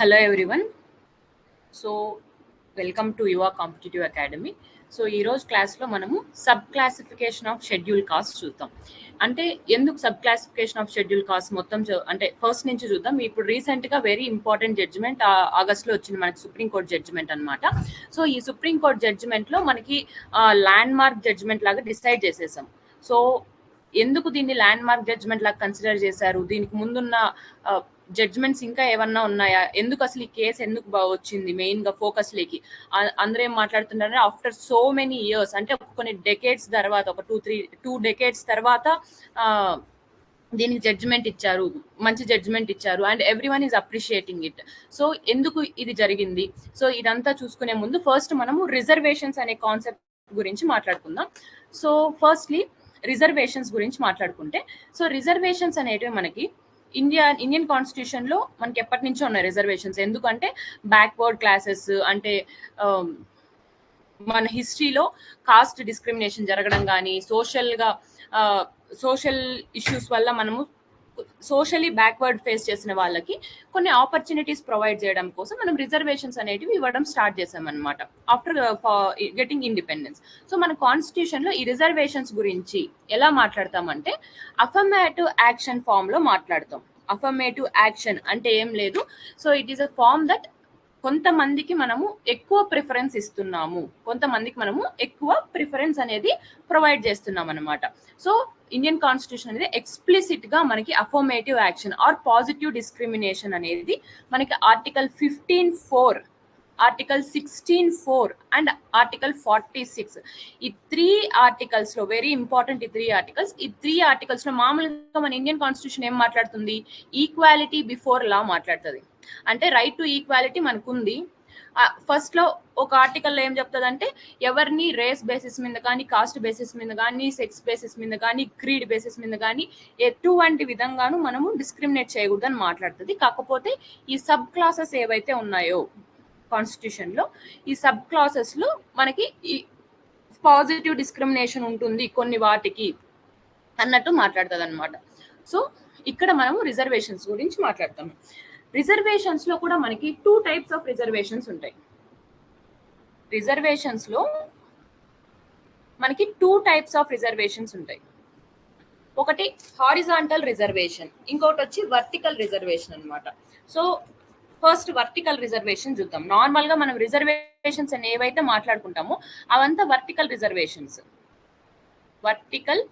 Hello everyone. So welcome to Yuva Competitive Academy. So ఈరోజు క్లాస్లో మనము sub classification of schedule caste చూద్దాం. అంటే ఎందుకు sub classification of schedule caste మొత్తం అంటే ఫస్ట్ నుంచి చూద్దాం. ఇప్పుడు రీసెంట్గా వెరీ ఇంపార్టెంట్ జడ్జిమెంట్ ఆగస్ట్లో వచ్చింది మనకి సుప్రీంకోర్టు జడ్జిమెంట్ అనమాట. సో ఈ సుప్రీంకోర్టు జడ్జిమెంట్లో మనకి ల్యాండ్ మార్క్ జడ్జిమెంట్ లాగా డిసైడ్ చేసేసాం. సో ఎందుకు దీన్ని ల్యాండ్ మార్క్ జడ్జిమెంట్ లాగా కన్సిడర్ చేశారు, దీనికి ముందున్న జడ్జ్మెంట్స్ ఇంకా ఏమన్నా ఉన్నాయా, ఎందుకు అసలు ఈ కేసు ఎందుకు వచ్చింది మెయిన్ గా ఫోకస్ లేకి అందరూ ఏం మాట్లాడుతున్నారంటే ఆఫ్టర్ సో మెనీ ఇయర్స్, అంటే కొన్ని డెకేడ్స్ తర్వాత, ఒక 2 డెకేడ్స్ తర్వాత దీనికి జడ్జిమెంట్ ఇచ్చారు, మంచి జడ్జిమెంట్ ఇచ్చారు and every one is appreciating it. So ఎందుకు ఇది జరిగింది, సో ఇదంతా చూసుకునే ముందు ఫస్ట్ మనము రిజర్వేషన్స్ అనే కాన్సెప్ట్ గురించి మాట్లాడుకుందాం. సో ఫస్ట్లీ రిజర్వేషన్స్ గురించి మాట్లాడుకుంటే, సో రిజర్వేషన్స్ అనేటివి మనకి ఇండియన్ కాన్స్టిట్యూషన్ లో మనకి ఎప్పటి నుంచో ఉన్నాయి రిజర్వేషన్స్. ఎందుకంటే బ్యాక్వర్డ్ క్లాసెస్ అంటే మన హిస్టరీలో కాస్ట్ డిస్క్రిమినేషన్ జరగడం కానీ, సోషల్ ఇష్యూస్ వల్ల మనము సోషల్లీ బ్యాక్వర్డ్ ఫేస్ చేసిన వాళ్ళకి కొన్ని ఆపర్చునిటీస్ ప్రొవైడ్ చేయడం కోసం మనం రిజర్వేషన్స్ అనేటివి ఇవ్వడం స్టార్ట్ చేసామన్నమాట ఆఫ్టర్ గెటింగ్ ఇండిపెండెన్స్. సో మన కాన్స్టిట్యూషన్ లో ఈ రిజర్వేషన్స్ గురించి ఎలా మాట్లాడతామంటే అఫర్మేటివ్ యాక్షన్ ఫామ్ లో మాట్లాడతాం. అఫర్మేటివ్ యాక్షన్ అంటే ఏం లేదు, so it is a form that కొంతమందికి మనము ఎక్కువ ప్రిఫరెన్స్ ఇస్తున్నాము, కొంతమందికి మనము ఎక్కువ ప్రిఫరెన్స్ అనేది ప్రొవైడ్ చేస్తున్నాం అనమాట. సో ఇండియన్ కాన్స్టిట్యూషన్ అనేది ఎక్స్ప్లిసిట్ గా మనకి affirmative action or positive discrimination అనేది మనకి ఆర్టికల్ 15(4), ఆర్టికల్ 16(4) అండ్ ఆర్టికల్ 46 ఈ 3 ఆర్టికల్స్ లో వెరీ ఇంపార్టెంట్. ఈ త్రీ ఆర్టికల్స్ లో మామూలుగా మన ఇండియన్ కాన్స్టిట్యూషన్ ఏం మాట్లాడుతుంది, ఈక్వాలిటీ బిఫోర్ లా మాట్లాడుతుంది. అంటే రైట్ టు ఈక్వాలిటీ మనకుంది. ఫస్ట్ లో ఒక ఆర్టికల్లో ఏం చెప్తుందంటే ఎవరిని రేస్ బేసిస్ మీద కానీ, కాస్ట్ బేసిస్ మీద కానీ, సెక్స్ బేసిస్ మీద కానీ, క్రీడ్ బేసిస్ మీద కానీ ఎటువంటి విధంగాను మనము డిస్క్రిమినేట్ చేయకూడదని మాట్లాడుతుంది. కాకపోతే ఈ సబ్ క్లాసెస్ ఏవైతే ఉన్నాయో కాన్స్టిట్యూషన్ లో, ఈ సబ్ క్లాసెస్ లో మనకి ఈ పాజిటివ్ డిస్క్రిమినేషన్ ఉంటుంది కొన్ని వాటికి అన్నట్టు మాట్లాడుతుంది అనమాట. సో ఇక్కడ మనము రిజర్వేషన్స్ గురించి మాట్లాడతాము. రిజర్వేషన్స్ లో కూడా మనకి 2 టైప్స్ ఆఫ్ రిజర్వేషన్స్ ఉంటాయి. రిజర్వేషన్స్ లో మనకి 2 టైప్స్ ఆఫ్ రిజర్వేషన్స్ ఉంటాయి. ఒకటి హారిజాంటల్ రిజర్వేషన్, ఇంకొకటి వచ్చి వర్టికల్ రిజర్వేషన్ అన్నమాట. సో ఫస్ట్ వర్టికల్ రిజర్వేషన్ చూద్దాం. నార్మల్ గా మనం రిజర్వేషన్స్ అని ఏవైతే మాట్లాడుకుంటామో అవంతా vertical reservations. Vertical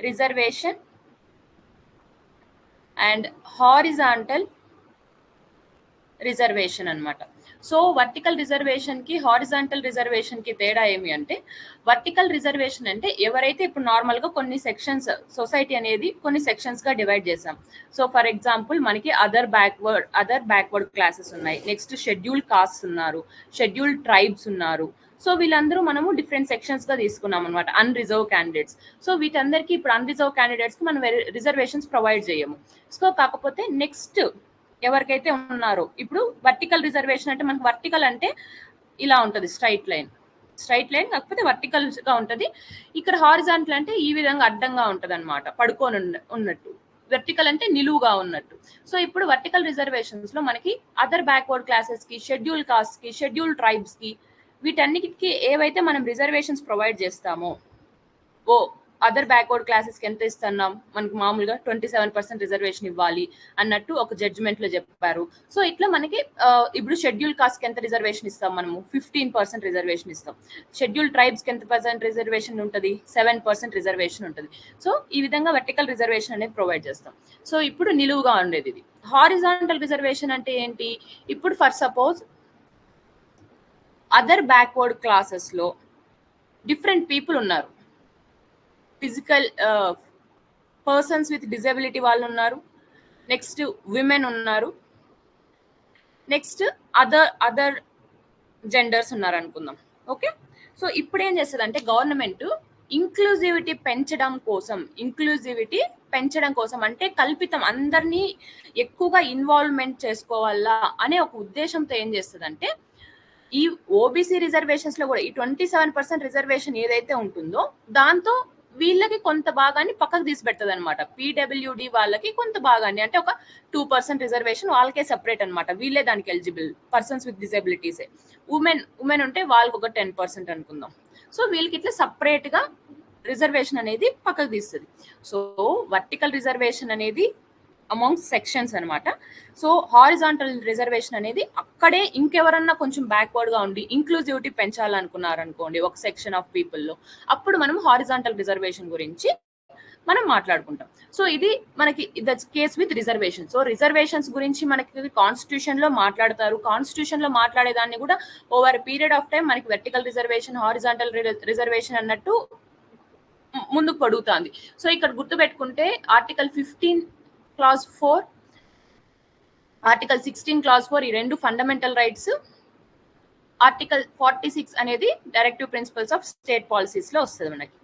reservation and horizontal reservation అన్నమాట. సో వర్టికల్ రిజర్వేషన్ కి హారిజాంటల్ రిజర్వేషన్ కి తేడా ఏమి అంటే, వర్టికల్ రిజర్వేషన్ అంటే ఎవరైతే ఇప్పుడు నార్మల్ గా కొన్ని సెక్షన్స్, సొసైటీ అనేది కొన్ని సెక్షన్స్ గా డివైడ్ చేసాం. సో ఫర్ ఎగ్జాంపుల్ మనకి అదర్ బ్యాక్వర్డ్ క్లాసెస్ ఉన్నాయి, నెక్స్ట్ షెడ్యూల్ కాస్ట్ ఉన్నారు, షెడ్యూల్ ట్రైబ్స్ ఉన్నారు. సో వీళ్ళందరూ మనము డిఫరెంట్ సెక్షన్స్ గా తీసుకున్నాం అనమాట, అన్రిజర్వ్ క్యాండిడేట్స్. సో వీటందరికీ ఇప్పుడు అన్రిజర్వ్ క్యాండిడేట్స్ కి మనం రిజర్వేషన్స్ ప్రొవైడ్ చేయము. సో కాకపోతే నెక్స్ట్ ఎవరికైతే ఉన్నారో, ఇప్పుడు వర్టికల్ రిజర్వేషన్ అంటే మనకు వర్టికల్ అంటే ఇలా ఉంటది, స్ట్రైట్ లైన్ కాకపోతే వర్టికల్ గా ఉంటది. ఇక్కడ హారిజాంటల్ అంటే ఈ విధంగా అడ్డంగా ఉంటది అనమాట, పడుకొని ఉన్నట్టు. వర్టికల్ అంటే నిలువుగా ఉన్నట్టు. సో ఇప్పుడు వర్టికల్ రిజర్వేషన్స్ లో మనకి అదర్ బ్యాక్వర్డ్ క్లాసెస్ కి, షెడ్యూల్ కాస్ట్ కి, షెడ్యూల్ ట్రైబ్స్ కి, వీటన్నిటికి ఏవైతే మనం రిజర్వేషన్స్ ప్రొవైడ్ చేస్తామో, అదర్ బ్యాక్వర్డ్ క్లాసెస్ కి ఎంత ఇస్తున్నాం, మనకి మామూలుగా 27% రిజర్వేషన్ ఇవ్వాలి అన్నట్టు ఒక జడ్జిమెంట్ లో చెప్పారు. సో ఇట్లా మనకి ఇప్పుడు షెడ్యూల్ కాస్ట్ కి ఎంత రిజర్వేషన్ ఇస్తాం, మనము 15% రిజర్వేషన్ ఇస్తాం. షెడ్యూల్ ట్రైబ్స్ కి ఎంత % రిజర్వేషన్ ఉంటుంది, 7% రిజర్వేషన్ ఉంటుంది. సో ఈ విధంగా వర్టికల్ రిజర్వేషన్ అనేది ప్రొవైడ్ చేస్తాం. సో ఇప్పుడు నిలువుగా ఉండేది ఇది. హారిజాంటల్ రిజర్వేషన్ అంటే ఏంటి, ఇప్పుడు for suppose other backward classes లో డిఫరెంట్ పీపుల్ ఉన్నారు, ఫిజికల్ పర్సన్స్ విత్ డిజబిలిటీ వాళ్ళు ఉన్నారు, నెక్స్ట్ విమెన్ ఉన్నారు, నెక్స్ట్ అదర్ జెండర్స్ ఉన్నారు అనుకుందాం. ఓకే, సో ఇప్పుడు ఏం చేస్తుంది అంటే గవర్నమెంట్ ఇంక్లూజివిటీ పెంచడం కోసం అంటే కల్పితం అందరినీ ఎక్కువగా ఇన్వాల్వ్మెంట్ చేసుకోవాలా అనే ఒక ఉద్దేశంతో ఏం చేస్తుందంటే, ఈ ఓబీసీ రిజర్వేషన్స్ లో కూడా ఈ 27% రిజర్వేషన్ ఏదైతే ఉంటుందో దాంతో వీళ్ళకి కొంత భాగాన్ని పక్కకు తీసి పెడుతుంది అనమాట. పీడబ్ల్యూడి వాళ్ళకి కొంత భాగాన్ని, అంటే ఒక 2% రిజర్వేషన్ వాళ్ళకే సెపరేట్ అనమాట. వీళ్ళే దానికి ఎలిజిబుల్, పర్సన్స్ విత్ డిజబిలిటీసే. ఉమెన్ ఉంటే వాళ్ళకి ఒక 10% అనుకుందాం. సో వీళ్ళకి ఇట్లా సపరేట్ గా రిజర్వేషన్ అనేది పక్కకు తీస్తుంది. సో వర్టికల్ రిజర్వేషన్ అనేది అమాంగ్ సెక్షన్స్ అనమాట. సో హారిజాంటల్ రిజర్వేషన్ అనేది అక్కడే ఇంకెవరన్నా కొంచెం బ్యాక్వర్డ్ గా ఉండి ఇంక్లూజివిటీ పెంచాలనుకున్నారనుకోండి ఒక సెక్షన్ ఆఫ్ పీపుల్లో, అప్పుడు మనం హారిజాంటల్ రిజర్వేషన్ గురించి మనం మాట్లాడుకుంటాం. సో ఇది మనకి the case with reservation. So reservations గురించి మనకి కాన్స్టిట్యూషన్ లో మాట్లాడతారు. కాన్స్టిట్యూషన్ లో మాట్లాడేదాన్ని కూడా ఓవర్ పీరియడ్ ఆఫ్ టైం మనకి వెర్టికల్ రిజర్వేషన్, హారిజాంటల్ రిజర్వేషన్ అన్నట్టు ముందుకు పడుగుతుంది. సో ఇక్కడ గుర్తుపెట్టుకుంటే ఆర్టికల్ 15 క్లాజ్ 4, ఆర్టికల్ 16 క్లాజ్ 4 ఈ రెండు ఫండమెంటల్ రైట్స్. ఆర్టికల్ 46 అనేది directive principles of state policies లో వస్తుంది మనకి.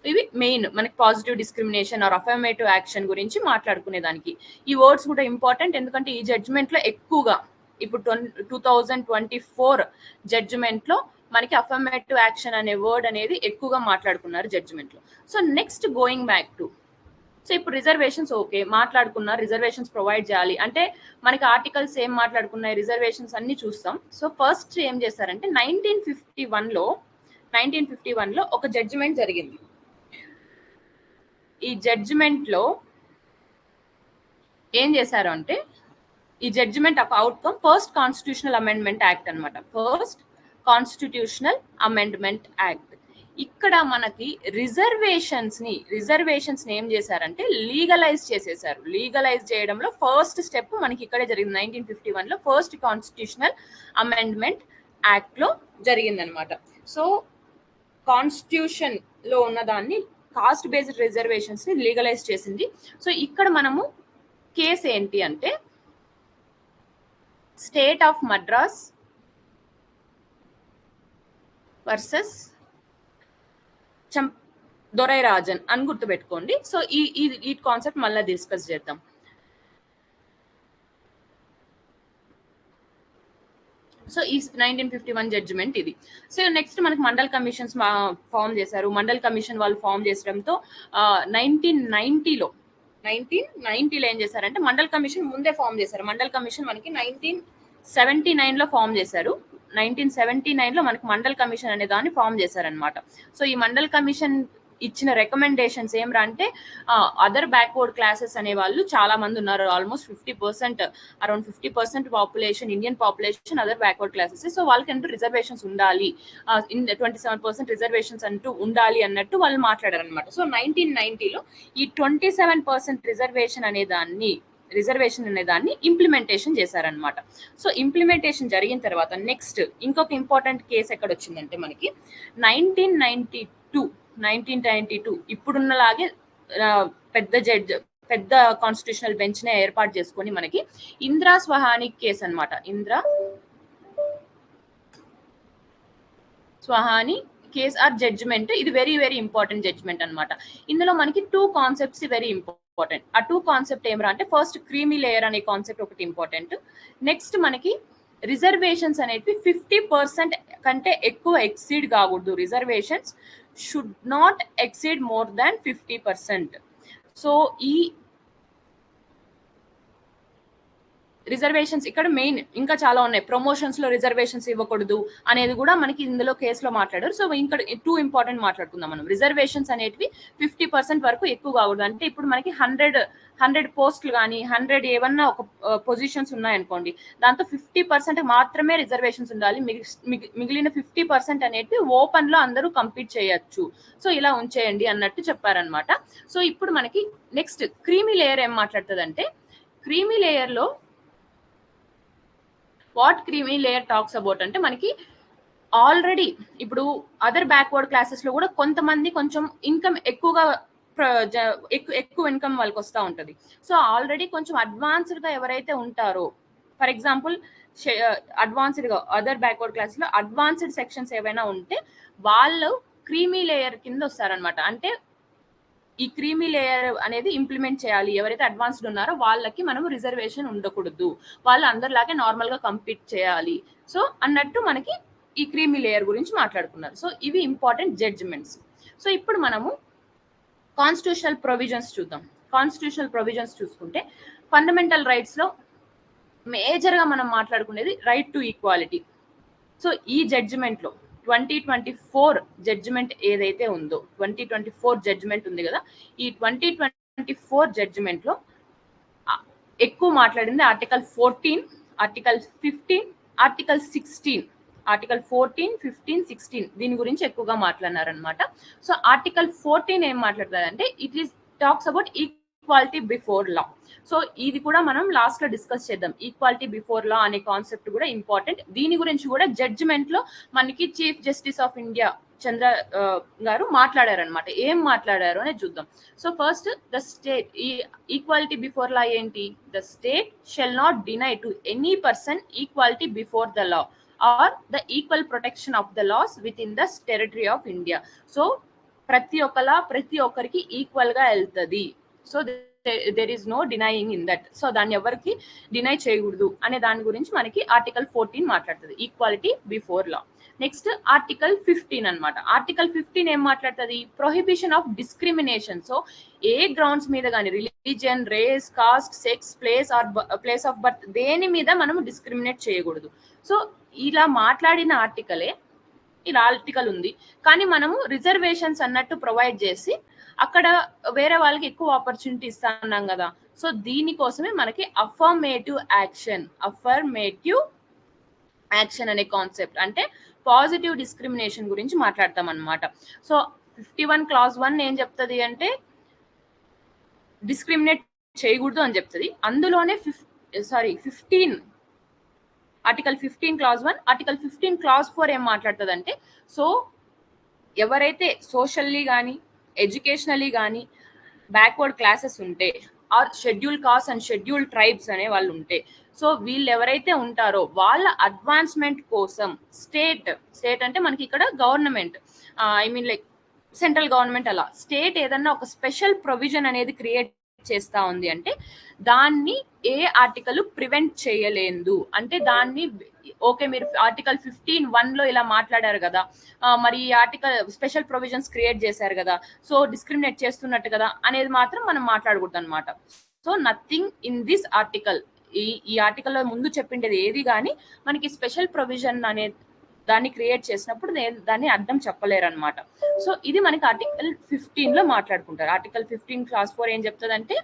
ఇవి మెయిన్ మనకి positive discrimination or affirmative action గురించి మాట్లాడుకునే దానికి. ఈ వర్డ్స్ కూడా ఇంపార్టెంట్, ఎందుకంటే ఈ జడ్జిమెంట్ లో ఎక్కువగా ఇప్పుడు 2024 జడ్జిమెంట్ లో మనకి అఫర్మేటివ్ యాక్షన్ అనే వర్డ్ అనేది ఎక్కువగా మాట్లాడుకున్నారు జడ్జిమెంట్ లో. So next going back to, so ఇప్పుడు రిజర్వేషన్స్ ఓకే మాట్లాడుకున్నారు, రిజర్వేషన్స్ ప్రొవైడ్ చేయాలి అంటే మనకి ఆర్టికల్స్ ఏం మాట్లాడుకున్నాయి, రిజర్వేషన్స్ అన్ని చూస్తాం. సో ఫస్ట్ ఏం చేశారంటే 1951 లో ఒక జడ్జిమెంట్ జరిగింది. ఈ జడ్జిమెంట్ లో ఏం చేశారు అంటే, ఈ జడ్జిమెంట్ ఒక outcome first constitutional amendment act అనమాట. First constitutional amendment act. ఇక్కడ మనకి రిజర్వేషన్స్ ని ఏం చేశారంటే లీగలైజ్ చేసేసారు. లీగలైజ్ చేయడంలో ఫస్ట్ స్టెప్ మనకి ఇక్కడే జరిగింది. 1951 లో ఫస్ట్ కాన్స్టిట్యూషనల్ అమెండ్మెంట్ యాక్ట్ లో జరిగిందనమాట. సో కాన్స్టిట్యూషన్ లో ఉన్న దాన్ని కాస్ట్ బేస్డ్ రిజర్వేషన్స్ ని లీగలైజ్ చేసింది. సో ఇక్కడ మనము కేసు ఏంటి అంటే state of Madras versus Dorairajan అని గుర్తుపెట్టుకోండి. సో ఈ కాన్సెప్ట్ మళ్ళీ డిస్కస్ చేద్దాం. సో ఈ 1951 జడ్జిమెంట్ ఇది. సో నెక్స్ట్ మనకి మండల్ కమిషన్స్ ఫామ్ చేశారు. మండల్ కమిషన్ వాళ్ళు ఫామ్ చేసడంతో 1990లో ఏం చేశారంటే మండల్ కమిషన్ ముందే ఫామ్ చేశారు. మండల్ కమిషన్ మనకి 1979 లో ఫామ్ చేశారు. 1979 లో మనకి మండల్ కమిషన్ అనే దాన్ని ఫామ్ చేశారనమాట. సో ఈ మండల్ కమిషన్ ఇచ్చిన రికమెండేషన్స్ ఏమరా అంటే అదర్ బ్యాక్వర్డ్ క్లాసెస్ అనే వాళ్ళు చాలా మంది ఉన్నారు. Almost 50%, around 50% population, Indian population other backward classes. So వాళ్ళకి అంటూ రిజర్వేషన్స్ ఉండాలి, 27% రిజర్వేషన్స్ అంటూ ఉండాలి అన్నట్టు వాళ్ళు మాట్లాడారు అనమాట. సో 1990లో ఈ 27% రిజర్వేషన్ అనే దాన్ని ఇంప్లిమెంటేషన్ చేశారనమాట. సో ఇంప్లిమెంటేషన్ జరిగిన తర్వాత నెక్స్ట్ ఇంకొక ఇంపార్టెంట్ కేసు ఎక్కడ వచ్చిందంటే మనకి 1992 ఇప్పుడున్నలాగే పెద్ద కాన్స్టిట్యూషనల్ బెంచ్ నే ఏర్పాటు చేసుకొని మనకి ఇందిరా స్వహాని కేసు అనమాట. Indira Sawhney case or judgement. ఇది వెరీ వెరీ ఇంపార్టెంట్ జడ్జిమెంట్ అనమాట. ఇందులో మనకి 2 కాన్సెప్ట్స్ వెరీ ఇంపార్టెంట్. ఆ 2 కాన్సెప్ట్ ఏమరా అంటే ఫస్ట్ క్రీమీ లేయర్ అనే కాన్సెప్ట్ ఒకటి ఇంపార్టెంట్. నెక్స్ట్ మనకి రిజర్వేషన్స్ అనేవి 50% కంటే ఎక్కువ ఎక్సీడ్ కాకూడదు. Reservations should not exceed more than 50%. So ఈ రిజర్వేషన్స్ ఇక్కడ మెయిన్ ఇంకా చాలా ఉన్నాయి. ప్రమోషన్స్ లో రిజర్వేషన్స్ ఇవ్వకూడదు అనేది కూడా మనకి ఇందులో కేసులో మాట్లాడారు. సో ఇంకా 2 ఇంపార్టెంట్ మాట్లాడుకుందాం మనం. రిజర్వేషన్స్ అనేటివి 50% వరకు ఎక్కువ కాకూడదు. అంటే ఇప్పుడు మనకి 100 పోస్టులు కానీ 100 ఏమన్నా ఒక పొజిషన్స్ ఉన్నాయనుకోండి, దాంతో 50% మాత్రమే రిజర్వేషన్స్ ఉండాలి. మిగిలిన 50% అనేటివి ఓపెన్ లో అందరూ కంపీట్ చేయొచ్చు. సో ఇలా ఉంచేయండి అన్నట్టు చెప్పారనమాట. సో ఇప్పుడు మనకి నెక్స్ట్ క్రీమీ లేయర్ ఏం మాట్లాడుతుంది అంటే, క్రీమీ లేయర్ లో what creamy layer talks about అంటే మనకి ఆల్రెడీ ఇప్పుడు అదర్ బ్యాక్వర్డ్ క్లాసెస్ లో కూడా కొంతమంది కొంచెం ఇన్కమ్ ఎక్కువ ఇన్కమ్ వాళ్ళకి వస్తూ ఉంటుంది. సో ఆల్రెడీ కొంచెం అడ్వాన్స్డ్ గా ఎవరైతే ఉంటారో, ఫర్ ఎగ్జాంపుల్ అడ్వాన్స్డ్ గా అదర్ బ్యాక్వర్డ్ క్లాసెస్ లో అడ్వాన్స్డ్ సెక్షన్స్ ఏవైనా ఉంటే వాళ్ళు క్రీమీ లేయర్ కింద వస్తారనమాట. అంటే ఈ క్రీమీ లేయర్ అనేది ఇంప్లిమెంట్ చేయాలి. ఎవరైతే అడ్వాన్స్డ్ ఉన్నారో వాళ్ళకి మనం రిజర్వేషన్ ఉండకూడదు, వాళ్ళు అందరిలాగే నార్మల్ గా కంపీట్ చేయాలి. సో అన్నట్టు మనకి ఈ క్రీమీ లేయర్ గురించి మాట్లాడుకున్నారు. సో ఇవి ఇంపార్టెంట్ జడ్జిమెంట్స్. సో ఇప్పుడు మనము కాన్స్టిట్యూషనల్ ప్రొవిజన్స్ చూద్దాం. కాన్స్టిట్యూషనల్ ప్రొవిజన్స్ చూసుకుంటే ఫండమెంటల్ రైట్స్ లో మేజర్ గా మనం మాట్లాడుకునేది రైట్ టు ఈక్వాలిటీ. సో ఈ జడ్జిమెంట్ లో 2024 జడ్జిమెంట్ ఏదైతే ఉందో 2024 జడ్జిమెంట్ ఉంది కదా, ఈ 2024 జడ్జిమెంట్ లో ఎక్కువ మాట్లాడింది ఆర్టికల్ 14, ఆర్టికల్ 15, ఆర్టికల్ 16, ఆర్టికల్ 14, 15, 16 దీని గురించి ఎక్కువగా మాట్లాడినారనమాట. సో ఆర్టికల్ 14 ఏం మాట్లాడుతుందంటే it is talks about equality before law. So ఇది కూడా మనం లాస్ట్ లో డిస్కస్ చేద్దాం. ఈక్వాలిటీ బిఫోర్ లా అనే కాన్సెప్ట్ కూడా ఇంపార్టెంట్. దీని గురించి కూడా జడ్జిమెంట్ లో మనకి chief justice of India Chandra గారు మాట్లాడారనమాట. ఏం మాట్లాడారు అనేది చూద్దాం. సో ఫస్ట్ ద స్టేట్, ఈ ఈక్వాలిటీ బిఫోర్ లా ఏంటి? The state shall not deny to any person equality before the law or the equal protection of the laws within the territory of India. So ప్రతి ఒక్కరికి equal గా వెళ్తుంది. So there is no denying in that. So దాన్ని ఎవరికి deny చేయకూడదు అనే దాని గురించి మనకి ఆర్టికల్ 14 మాట్లాడుతుంది, equality before law. Next article 15 అనమాట. ఆర్టికల్ 15 ఏం మాట్లాడుతుంది? Prohibition of discrimination. సో ఏ గ్రౌండ్స్ మీద కానీ religion, race, caste, sex, place of birth దేని మీద మనం డిస్క్రిమినేట్ చేయకూడదు. సో ఇలా మాట్లాడిన ఆర్టికలే ఇలా ఆర్టికల్ ఉంది, కానీ మనము రిజర్వేషన్స్ అన్నట్టు ప్రొవైడ్ చేసి అక్కడ వేరే వాళ్ళకి ఎక్కువ ఆపర్చునిటీ ఇస్తున్నాం కదా. సో దీనికోసమే మనకి అఫర్మేటివ్ యాక్షన్ అనే కాన్సెప్ట్, అంటే పాజిటివ్ డిస్క్రిమినేషన్ గురించి మాట్లాడతాం అనమాట. సో 51 clause 1 ఏం చెప్తుంది అంటే డిస్క్రిమినేట్ చేయకూడదు అని చెప్తుంది. అందులోనే 15 ఆర్టికల్ 15 clause 1, ఆర్టికల్ 15 clause 4 ఏం మాట్లాడుతుంది అంటే, సో ఎవరైతే సోషల్లీ కానీ ఎడ్యుకేషనలీ కానీ బ్యాక్వర్డ్ క్లాసెస్ ఉంటే or schedule caste and schedule tribes అనే వాళ్ళు ఉంటే, సో వీళ్ళు ఎవరైతే ఉంటారో వాళ్ళ అడ్వాన్స్మెంట్ కోసం స్టేట్ అంటే మనకి ఇక్కడ government, I mean like central government, అలా స్టేట్ ఏదన్నా ఒక స్పెషల్ ప్రొవిజన్ అనేది క్రియేట్ చేస్తా ఉంది అంటే దాన్ని ఏ ఆర్టికల్ ప్రివెంట్ చేయలేదు. అంటే దాన్ని ఓకే మీరు ఆర్టికల్ 15(1) లో ఇలా మాట్లాడారు కదా, మరి ఈ ఆర్టికల్ స్పెషల్ ప్రొవిజన్స్ క్రియేట్ చేశారు కదా, సో డిస్క్రిమినేట్ చేస్తున్నట్టు కదా అనేది మాత్రం మనం మాట్లాడకూడదు అనమాట. So nothing in this article, ఈ ఆర్టికల్లో ముందు చెప్పిండేది ఏది కానీ మనకి స్పెషల్ ప్రొవిజన్ అనే దాన్ని క్రియేట్ చేసినప్పుడు దాన్ని అర్థం చెప్పలేరు అనమాట. సో ఇది మనకి ఆర్టికల్ 15 లో మాట్లాడుకుంటారు. ఆర్టికల్ 15 clause 4 ఏం చెప్తుందంటే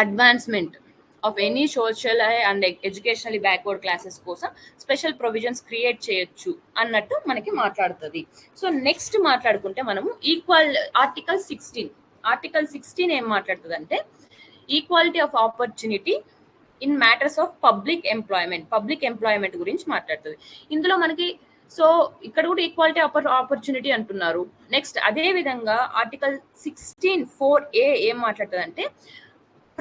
advancement of any social and educationally backward classes కోసం స్పెషల్ ప్రొవిజన్స్ క్రియేట్ చేయొచ్చు అన్నట్టు మనకి మాట్లాడుతుంది. సో నెక్స్ట్ మాట్లాడుకుంటే మనము ఆర్టికల్ 16 ఏం మాట్లాడుతుంది అంటే equality of opportunity in matters of public employment గురించి మాట్లాడుతుంది. ఇందులో మనకి సో ఇక్కడ కూడా ఈక్వాలిటీ ఆపర్చునిటీ అంటున్నారు. నెక్స్ట్ అదే విధంగా ఆర్టికల్ 16(4)(a) ఏం మాట్లాడుతుంది అంటే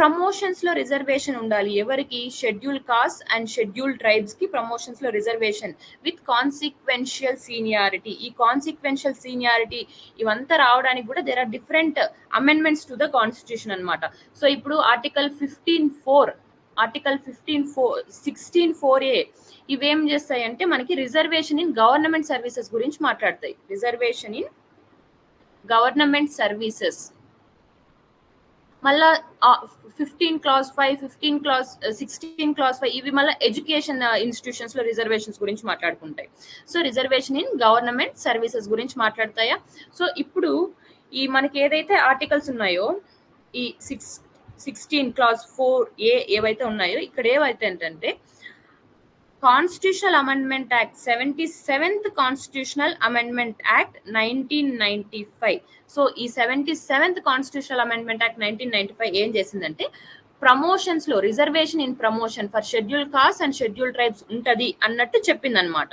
ప్రమోషన్స్ లో రిజర్వేషన్ ఉండాలి. ఎవరికి? Schedule caste and schedule tribes కి ప్రమోషన్స్ లో రిజర్వేషన్ విత్ కాన్సిక్వెన్షియల్ సీనియారిటీ. ఈ కాన్సిక్వెన్షియల్ సీనియారిటీ ఇవంతా రావడానికి కూడా there are different amendments to the constitution అనమాట. సో ఇప్పుడు ఆర్టికల్ 16(4)(a) ఇవేం చేస్తాయి అంటే మనకి రిజర్వేషన్ ఇన్ గవర్నమెంట్ సర్వీసెస్ గురించి మాట్లాడతాయి. Reservation in government services. మళ్ళా 15 clause 5, 16 clause 5 ఇవి మళ్ళీ ఎడ్యుకేషన్ ఇన్స్టిట్యూషన్స్ లో రిజర్వేషన్స్ గురించి మాట్లాడుకుంటాయి. So reservation in government services గురించి మాట్లాడతాయా. సో ఇప్పుడు ఈ మనకి ఏదైతే ఆర్టికల్స్ ఉన్నాయో ఈ 16 clause 4(a) ఏవైతే ఉన్నాయో ఇక్కడ ఏవైతే ఏంటంటే constitutional amendment act 77th constitutional amendment act 1995. So ఈ 77th కాన్స్టిట్యూషనల్ అమెండ్మెంట్ యాక్ట్ 1995 ఏం చేసిందంటే ప్రమోషన్స్ లో reservation in promotion for schedule caste and schedule tribes ఉంటది అన్నట్టు చెప్పింది అనమాట.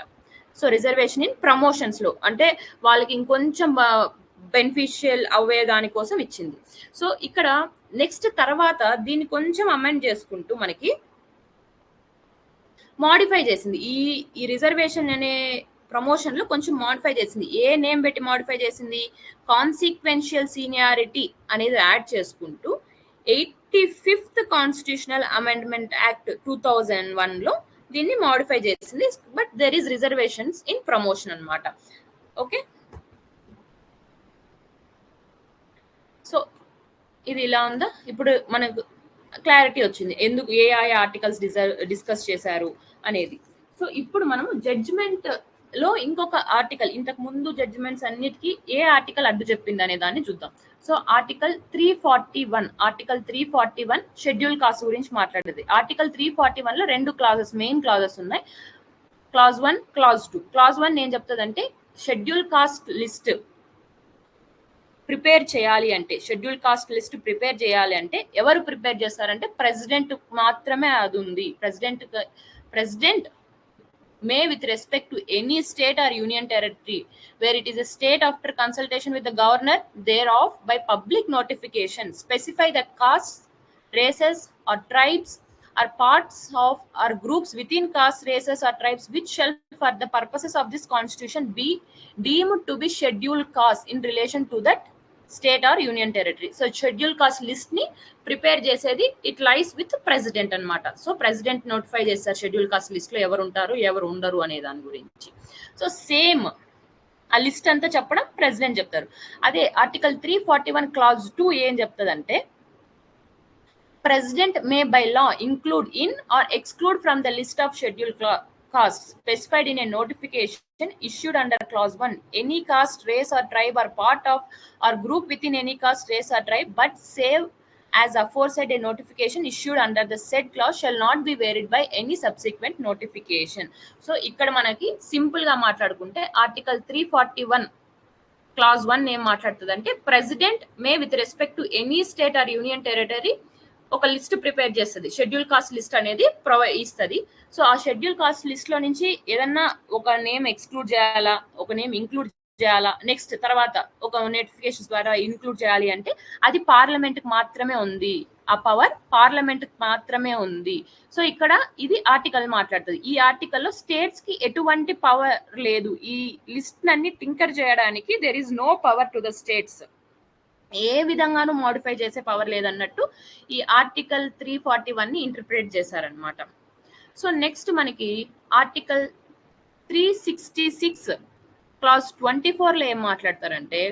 సో రిజర్వేషన్ ఇన్ ప్రమోషన్స్ లో అంటే వాళ్ళకి ఇంకొంచెం బెనిఫిషియల్ అవ్వే దానికోసం ఇచ్చింది. సో ఇక్కడ నెక్స్ట్ తర్వాత దీన్ని కొంచెం అమెండ్ చేసుకుంటూ మనకి మాడిఫై చేసింది. ఈ రిజర్వేషన్ అనే ప్రమోషన్ లో కొంచెం మాడిఫై చేసింది. ఏ నేమ్ పెట్టి మాడిఫై చేసింది? కాన్సిక్వెన్షియల్ సీనియారిటీ అనేది యాడ్ చేసుకుంటూ 85th కాన్స్టిట్యూషనల్ అమెండ్మెంట్ యాక్ట్ 2001 లో దీన్ని మాడిఫై చేసింది. But there is reservations in promotion అన్నమాట. ఓకే, సో ఇది ఇలా ఉందా? ఇప్పుడు మనకు క్లారిటీ వచ్చింది ఎందుకు ఏ ఆర్టికల్స్ డిస్కస్ చేశారు అనేది. సో ఇప్పుడు మనము జడ్జిమెంట్ లో ఇంకొక ఆర్టికల్, ఇంతకు ముందు జడ్జిమెంట్స్ అన్నిటికీ ఏ ఆర్టికల్ అడ్డు చెప్పింది అనే దాన్ని చూద్దాం. సో ఆర్టికల్ 341 షెడ్యూల్ కాస్ట్ గురించి మాట్లాడేది. ఆర్టికల్ 341 లో 2 క్లాజెస్, మెయిన్ క్లాజెస్ ఉన్నాయి. Clause 1, clause 2. క్లాజ్ 1 ఏం చెప్తుందంటే షెడ్యూల్ కాస్ట్ లిస్ట్ ప్రిపేర్ చేయాలి అంటే, షెడ్యూల్ కాస్ట్ లిస్ట్ ప్రిపేర్ చేయాలి అంటే ఎవరు ప్రిపేర్ చేస్తారంటే ప్రెసిడెంట్ మాత్రమే అది ఉంది. President may with respect to any state or union territory where it is a state after consultation with the governor thereof by public notification specify the castes, races or tribes or parts of or groups within castes, races or tribes which shall for the purposes of this constitution be deemed to be scheduled caste in relation to that state or union territory. So schedule caste list ని prepare చేసేది it lies with president అనమాట. So president notify చేస్తారు schedule caste list లో ఎవరు ఉంటారు ఎవరు ఉండరు అనే దాని గురించి. సో సేమ్ ఆ లిస్ట్ అంతా చెప్పడం ప్రెసిడెంట్ చెప్తారు. అదే ఆర్టికల్ 341 క్లాజ్ 2 ఏం చెప్తుందంటే president may by law include in or exclude from the list of schedule caste specified in a notification issued under clause 1 any caste, race or tribe or part of or group within any caste, race or tribe but save as aforesaid a notification issued under the said clause shall not be varied by any subsequent notification. So ikkada manaki simple ga maatladukunte article 341 clause 1 ఏం మాట్లాడుతుందంటే president may with respect to any state or union territory ఒక list prepare చేస్తుంది, schedule caste list అనేది ఇస్తుంది. So ఆ schedule caste list లో నుంచి ఏదన్నా ఒక నేమ్ ఎక్స్క్లూడ్ చేయాలా, ఒక నేమ్ ఇంక్లూడ్ చేయాలా, నెక్స్ట్ తర్వాత ఒక నోటిఫికేషన్స్ ద్వారా ఇంక్లూడ్ చేయాలి అంటే అది పార్లమెంట్ కి మాత్రమే ఉంది, ఆ పవర్ పార్లమెంట్ కి మాత్రమే ఉంది. సో ఇక్కడ ఇది ఆర్టికల్ మాట్లాడుతుంది. ఈ ఆర్టికల్లో స్టేట్స్ కి ఎటువంటి పవర్ లేదు, ఈ లిస్ట్ అన్ని టింకర్ చేయడానికి there is no power to the states, ఏ విధంగానూ మోడిఫై చేసే పవర్ లేదన్నట్టు ఈ ఆర్టికల్ 341 ని ఇంటర్ప్రిట్ చేశారనమాట. సో నెక్స్ట్ మనకి ఆర్టికల్ 366 క్లాస్ 24 లో ఏం మాట్లాడతారంటే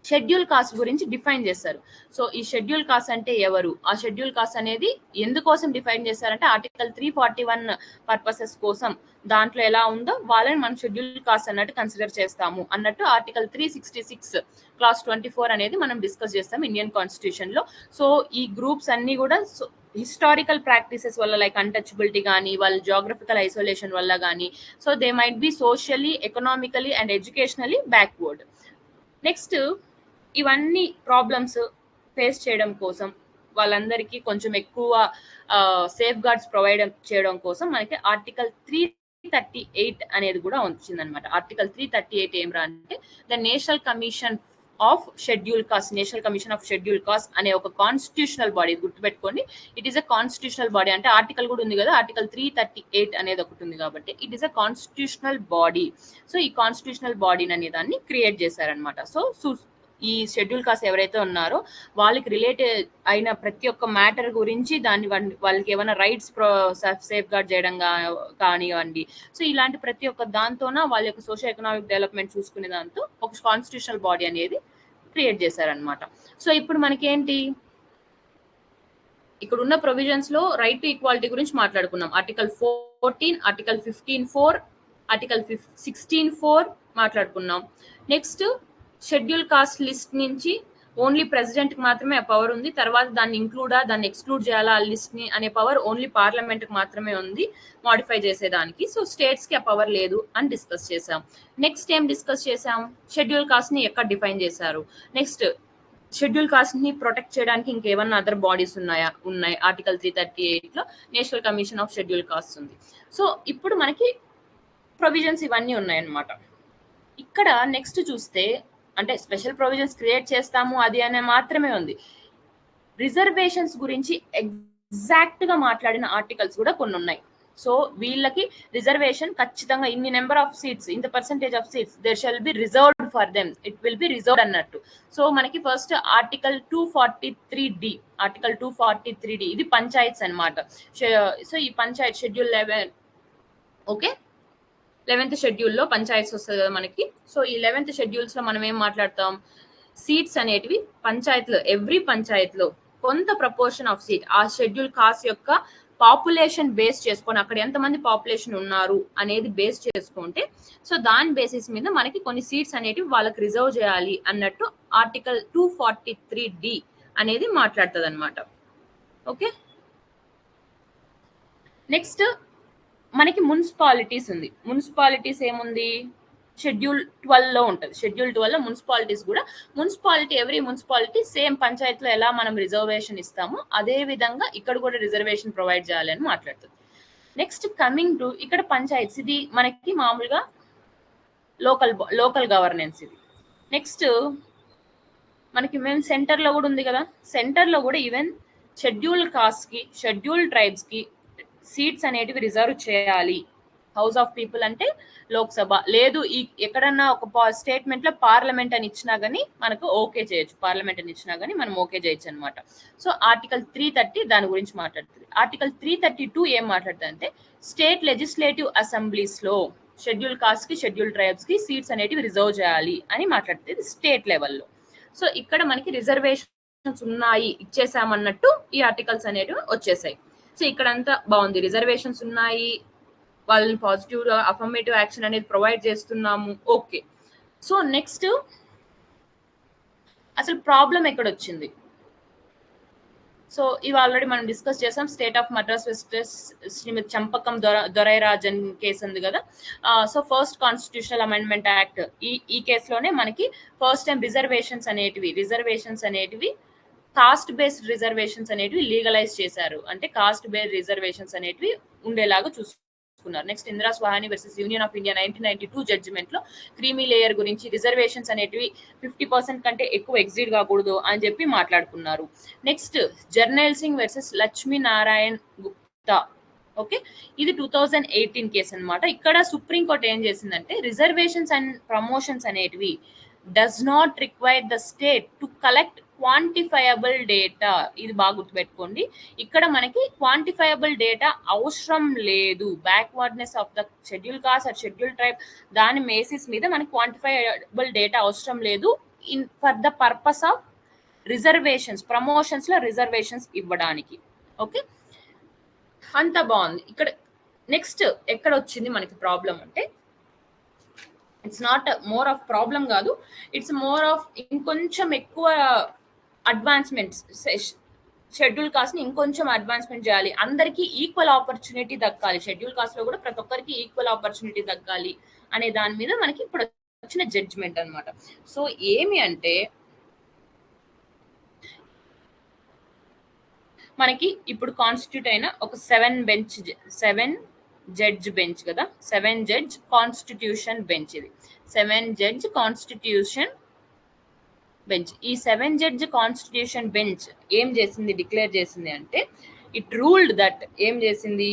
షెడ్యూల్ కాస్ట్ గురించి డిఫైన్ చేస్తారు. సో ఈ షెడ్యూల్ కాస్ట్ అంటే ఎవరు, ఆ షెడ్యూల్ కాస్ట్ అనేది ఎందుకోసం డిఫైన్ చేస్తారంటే ఆర్టికల్ 341 పర్పసెస్ కోసం, దాంట్లో ఎలా ఉందో వాళ్ళని మనం షెడ్యూల్ కాస్ట్ అన్నట్టు కన్సిడర్ చేస్తాము అన్నట్టు ఆర్టికల్ 366 క్లాస్ 24 అనేది మనం డిస్కస్ చేస్తాం ఇండియన్ కాన్స్టిట్యూషన్ లో. సో ఈ గ్రూప్స్ అన్ని కూడా హిస్టారికల్ ప్రాక్టీసెస్ వల్ల లైక్ అన్టచబిలిటీ కానీ వాళ్ళ జాగ్రఫికల్ ఐసోలేషన్ వల్ల కానీ so they might be socially, economically and educationally backward. Next ఇవన్నీ ప్రాబ్లమ్స్ ఫేస్ చేయడం కోసం వాళ్ళందరికీ కొంచెం ఎక్కువ సేఫ్ గార్డ్స్ ప్రొవైడ్ చేయడం కోసం మనకి ఆర్టికల్ 338 అనేది కూడా వచ్చిందనమాట. ఆర్టికల్ 338 ఏం రా అంటే the national commission of schedule caste, national commission of schedule caste అనే ఒక కాన్స్టిట్యూషనల్ బాడీ, గుర్తుపెట్టుకోండి it is a constitutional body. అంటే ఆర్టికల్ కూడా ఉంది కదా, ఆర్టికల్ 338 అనేది ఒకటి ఉంది కాబట్టి it is a constitutional body. So ఈ కాన్స్టిట్యూషనల్ బాడీని అనే దాన్ని క్రియేట్ చేశారనమాట. సో ఈ షెడ్యూల్ కాస్ట్ ఎవరైతే ఉన్నారో వాళ్ళకి రిలేటెడ్ అయిన ప్రతి ఒక్క మ్యాటర్ గురించి దాన్ని వాళ్ళకి ఏమైనా రైట్స్ సేఫ్ గార్డ్ చేయడం కానివ్వండి, సో ఇలాంటి ప్రతి ఒక్క దాంతోన వాళ్ళ యొక్క సోషల్ ఎకనామిక్ డెవలప్మెంట్ చూసుకునే దాంతో ఒక కాన్స్టిట్యూషనల్ బాడీ అనేది క్రియేట్ చేశారనమాట. సో ఇప్పుడు మనకేంటి ఇక్కడ ఉన్న ప్రొవిజన్స్ లో రైట్ టు ఈక్వాలిటీ గురించి మాట్లాడుకున్నాం. ఆర్టికల్ 14, ఆర్టికల్ 15(4), ఆర్టికల్ 16(4) మాట్లాడుకున్నాం. నెక్స్ట్ షెడ్యూల్ కాస్ట్ లిస్ట్ నుంచి ఓన్లీ ప్రెసిడెంట్ కి మాత్రమే ఆ పవర్ ఉంది, తర్వాత దాన్ని దాన్ని ఎక్స్క్లూడ్ చేయాలా ఆ లిస్ట్ ని అనే పవర్ ఓన్లీ పార్లమెంట్ కి మాత్రమే ఉంది మాడిఫై చేసేదానికి. సో స్టేట్స్ కి ఆ పవర్ లేదు అని డిస్కస్ చేసాం. నెక్స్ట్ ఏం డిస్కస్ చేసాం, షెడ్యూల్ కాస్ట్ ని ఎక్కడ డిఫైన్ చేశారు, నెక్స్ట్ షెడ్యూల్ కాస్ట్ ని ప్రొటెక్ట్ చేయడానికి ఇంకేమన్నా అదర్ బాడీస్ ఉన్నాయి. ఆర్టికల్ 338 లో national commission of schedule caste ఉంది. సో ఇప్పుడు మనకి ప్రొవిజన్స్ ఇవన్నీ ఉన్నాయన్నమాట. ఇక్కడ నెక్స్ట్ చూస్తే అంటే స్పెషల్ ప్రొవిజన్స్ క్రియేట్ చేస్తాము అది అనే మాత్రమే ఉంది. రిజర్వేషన్స్ గురించి ఎగ్జాక్ట్ గా మాట్లాడిన ఆర్టికల్స్ కూడా కొన్ని ఉన్నాయి. సో వీళ్ళకి రిజర్వేషన్ ఖచ్చితంగా ఇన్ని నెంబర్ ఆఫ్ సీట్స్, ఇంత percentage of seats there shall be reserved for them, it will be reserved అన్నట్టు. సో మనకి first article 243D, article 243D ఇది పంచాయత్స్ అనమాట. సో ఈ పంచాయత్ షెడ్యూల్ 11, ఓకే 11th షెడ్యూల్లో పంచాయత్స్ వస్తుంది కదా మనకి. సో ఈ 11th షెడ్యూల్స్ లో మనం ఏం మాట్లాడతాం, సీట్స్ అనేటివి పంచాయతీలో ఎవ్రీ పంచాయతీలో కొంత ప్రపోర్షన్ ఆఫ్ సీట్ ఆ షెడ్యూల్ కాస్ట్ యొక్క పాపులేషన్ బేస్ చేసుకొని అక్కడ ఎంతమంది పాపులేషన్ ఉన్నారు అనేది బేస్ చేసుకుంటే సో దాని బేసిస్ మీద మనకి కొన్ని సీట్స్ అనేటివి వాళ్ళకి రిజర్వ్ చేయాలి అన్నట్టు ఆర్టికల్ 243D అనేది మాట్లాడుతుంది అనమాట. ఓకే, నెక్స్ట్ మనకి మున్సిపాలిటీస్ ఉంది. మున్సిపాలిటీస్ ఏముంది, షెడ్యూల్ 12 లో ఉంటుంది. షెడ్యూల్ 12 లో మున్సిపాలిటీస్ కూడా ఎవ్రీ మున్సిపాలిటీ సేమ్ పంచాయతీలో ఎలా మనం రిజర్వేషన్ ఇస్తామో అదే విధంగా ఇక్కడ కూడా రిజర్వేషన్ ప్రొవైడ్ చేయాలి అని మాట్లాడుతుంది. నెక్స్ట్ కమింగ్ టు ఇక్కడ పంచాయతీస్, ఇది మనకి మామూలుగా లోకల్ గవర్నెన్స్ ఇది. నెక్స్ట్ మనకి మేము సెంటర్ లో కూడా ఉంది కదా, సెంటర్ లో కూడా ఈవెన్ షెడ్యూల్ కాస్ట్ కి షెడ్యూల్ ట్రైబ్స్ కి సీట్స్ అనేటివి రిజర్వ్ చేయాలి. హౌస్ ఆఫ్ పీపుల్ అంటే లోక్సభ, లేదు ఈ ఎక్కడన్నా ఒక స్టేట్మెంట్ లో పార్లమెంట్ అని ఇచ్చినా గానీ మనకు ఓకే చేయొచ్చు, పార్లమెంట్ అని ఇచ్చినా గానీ మనం ఓకే చేయొచ్చు అనమాట. సో ఆర్టికల్ 330 దాని గురించి మాట్లాడుతుంది. ఆర్టికల్ 332 ఏం మాట్లాడుతుంది అంటే స్టేట్ లెజిస్లేటివ్ అసెంబ్లీస్ లో షెడ్యూల్ కాస్ట్ కి షెడ్యూల్ ట్రైబ్స్ కి సీట్స్ అనేటివి రిజర్వ్ చేయాలి అని మాట్లాడుతుంది స్టేట్ లెవెల్లో. సో ఇక్కడ మనకి రిజర్వేషన్స్ ఉన్నాయి ఇచ్చేసామన్నట్టు ఈ ఆర్టికల్స్ అనేటివి వచ్చేసాయి. సో ఇక్కడ అంతా బాగుంది, రిజర్వేషన్స్ ఉన్నాయి, వాళ్ళని పాజిటివ్ అఫర్మేటివ్ యాక్షన్ అనేది ప్రొవైడ్ చేస్తున్నాము. ఓకే, సో నెక్స్ట్ అసలు ప్రాబ్లం ఎక్కడ వచ్చింది? సో ఇవి ఆల్రెడీ మనం డిస్కస్ చేసాం. State of Madras versus Shrimati Champakam Dorairajan case ఉంది కదా. So first constitutional amendment act ఈ కేసులోనే మనకి ఫస్ట్ టైం రిజర్వేషన్స్ అనేటివి కాస్ట్ బేస్డ్ రిజర్వేషన్స్ అనేటివి లీగలైజ్ చేశారు. అంటే కాస్ట్ బేస్డ్ రిజర్వేషన్స్ అనేటివి ఉండేలాగా చూసుకున్నారు. Next Indira Sawhney versus union of India 1992 judgement లో క్రీమీ లేయర్ గురించి రిజర్వేషన్స్ అనేటివి 50% కంటే ఎక్కువ ఎగ్జిడ్ కాకూడదు అని చెప్పి మాట్లాడుకున్నారు. Next Jarnail Singh versus Lakshmi Narayan Gupta, okay, ఇది 2018 కేసు అనమాట. ఇక్కడ సుప్రీంకోర్టు ఏం చేసిందంటే రిజర్వేషన్స్ అండ్ ప్రమోషన్స్ అనేటివి does not require the state to collect quantifiable data. ఇది బాగా గుర్తుపెట్టుకోండి, ఇక్కడ మనకి క్వాంటిఫైయబుల్ డేటా అవసరం లేదు. Backwardness of the schedule caste or schedule tribe దాని బేసిస్ మీద మనకి క్వాంటిఫైయబుల్ డేటా అవసరం లేదు for the purpose of reservations, promotions లో రిజర్వేషన్స్ ఇవ్వడానికి. ఓకే, అంత బాగుంది. ఇక్కడ నెక్స్ట్ ఎక్కడ వచ్చింది మనకి ప్రాబ్లం అంటే it's not more of problem కాదు, ఇట్స్ మోర్ ఆఫ్ ఇంకొంచెం ఎక్కువ అడ్వాన్స్మెంట్స్. షెడ్యూల్ కాస్ట్ ని ఇంకొంచెం అడ్వాన్స్మెంట్ చేయాలి, అందరికీ ఈక్వల్ ఆపర్చునిటీ దక్కాలి, షెడ్యూల్ కాస్ట్ లో కూడా ప్రతి ఒక్కరికి ఈక్వల్ ఆపర్చునిటీ దక్కాలి అనే దాని మీద మనకి ఇప్పుడు వచ్చిన జడ్జ్మెంట్ అనమాట. సో ఏమి అంటే మనకి ఇప్పుడు కాన్స్టిట్యూట్ అయిన ఒక 7 జడ్జ్ బెంచ్ కదా, 7 జడ్జ్ కాన్స్టిట్యూషన్ బెంచ్. ఇది 7 జడ్జ్ కాన్స్టిట్యూషన్ బెంచ్. ఈ 7 జడ్జ్ కాన్స్టిట్యూషన్ బెంచ్ ఏం చేసింది, డిక్లేర్ చేసింది అంటే ఇట్ రూల్డ్ దట్ ఏం చేసింది,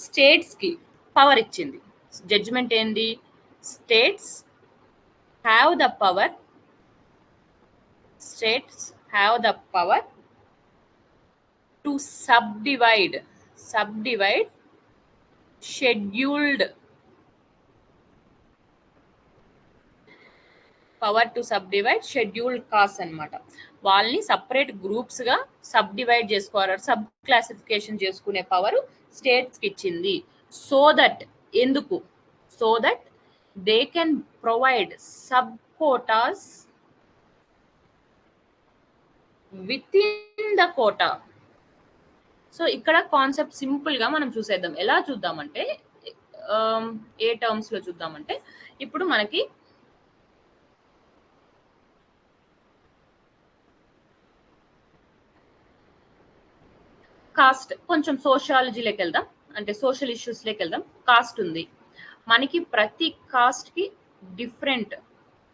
స్టేట్స్ కి పవర్ ఇచ్చింది. జడ్జిమెంట్ ఏంది, states have the power to subdivide scheduled caste అనమాట. వాళ్ళని సపరేట్ గ్రూప్స్ గా సబ్ డివైడ్ చేసుకోవాలి, సబ్ క్లాసిఫికేషన్ చేసుకునే పవర్ స్టేట్స్ కి ఇచ్చింది. So that they can provide sub quotas within the quota. So ఇక్కడ కాన్సెప్ట్ సింపుల్ గా మనం చూసేద్దాం. ఎలా చూద్దామంటే ఏ టర్మ్స్ లో చూద్దామంటే ఇప్పుడు మనకి కాస్ట్, కొంచెం సోషియాలజీలోకి వెళ్దాం, అంటే సోషల్ ఇష్యూస్ లోకి వెళ్దాం. కాస్ట్ ఉంది మనకి, ప్రతి కాస్ట్ కి డిఫరెంట్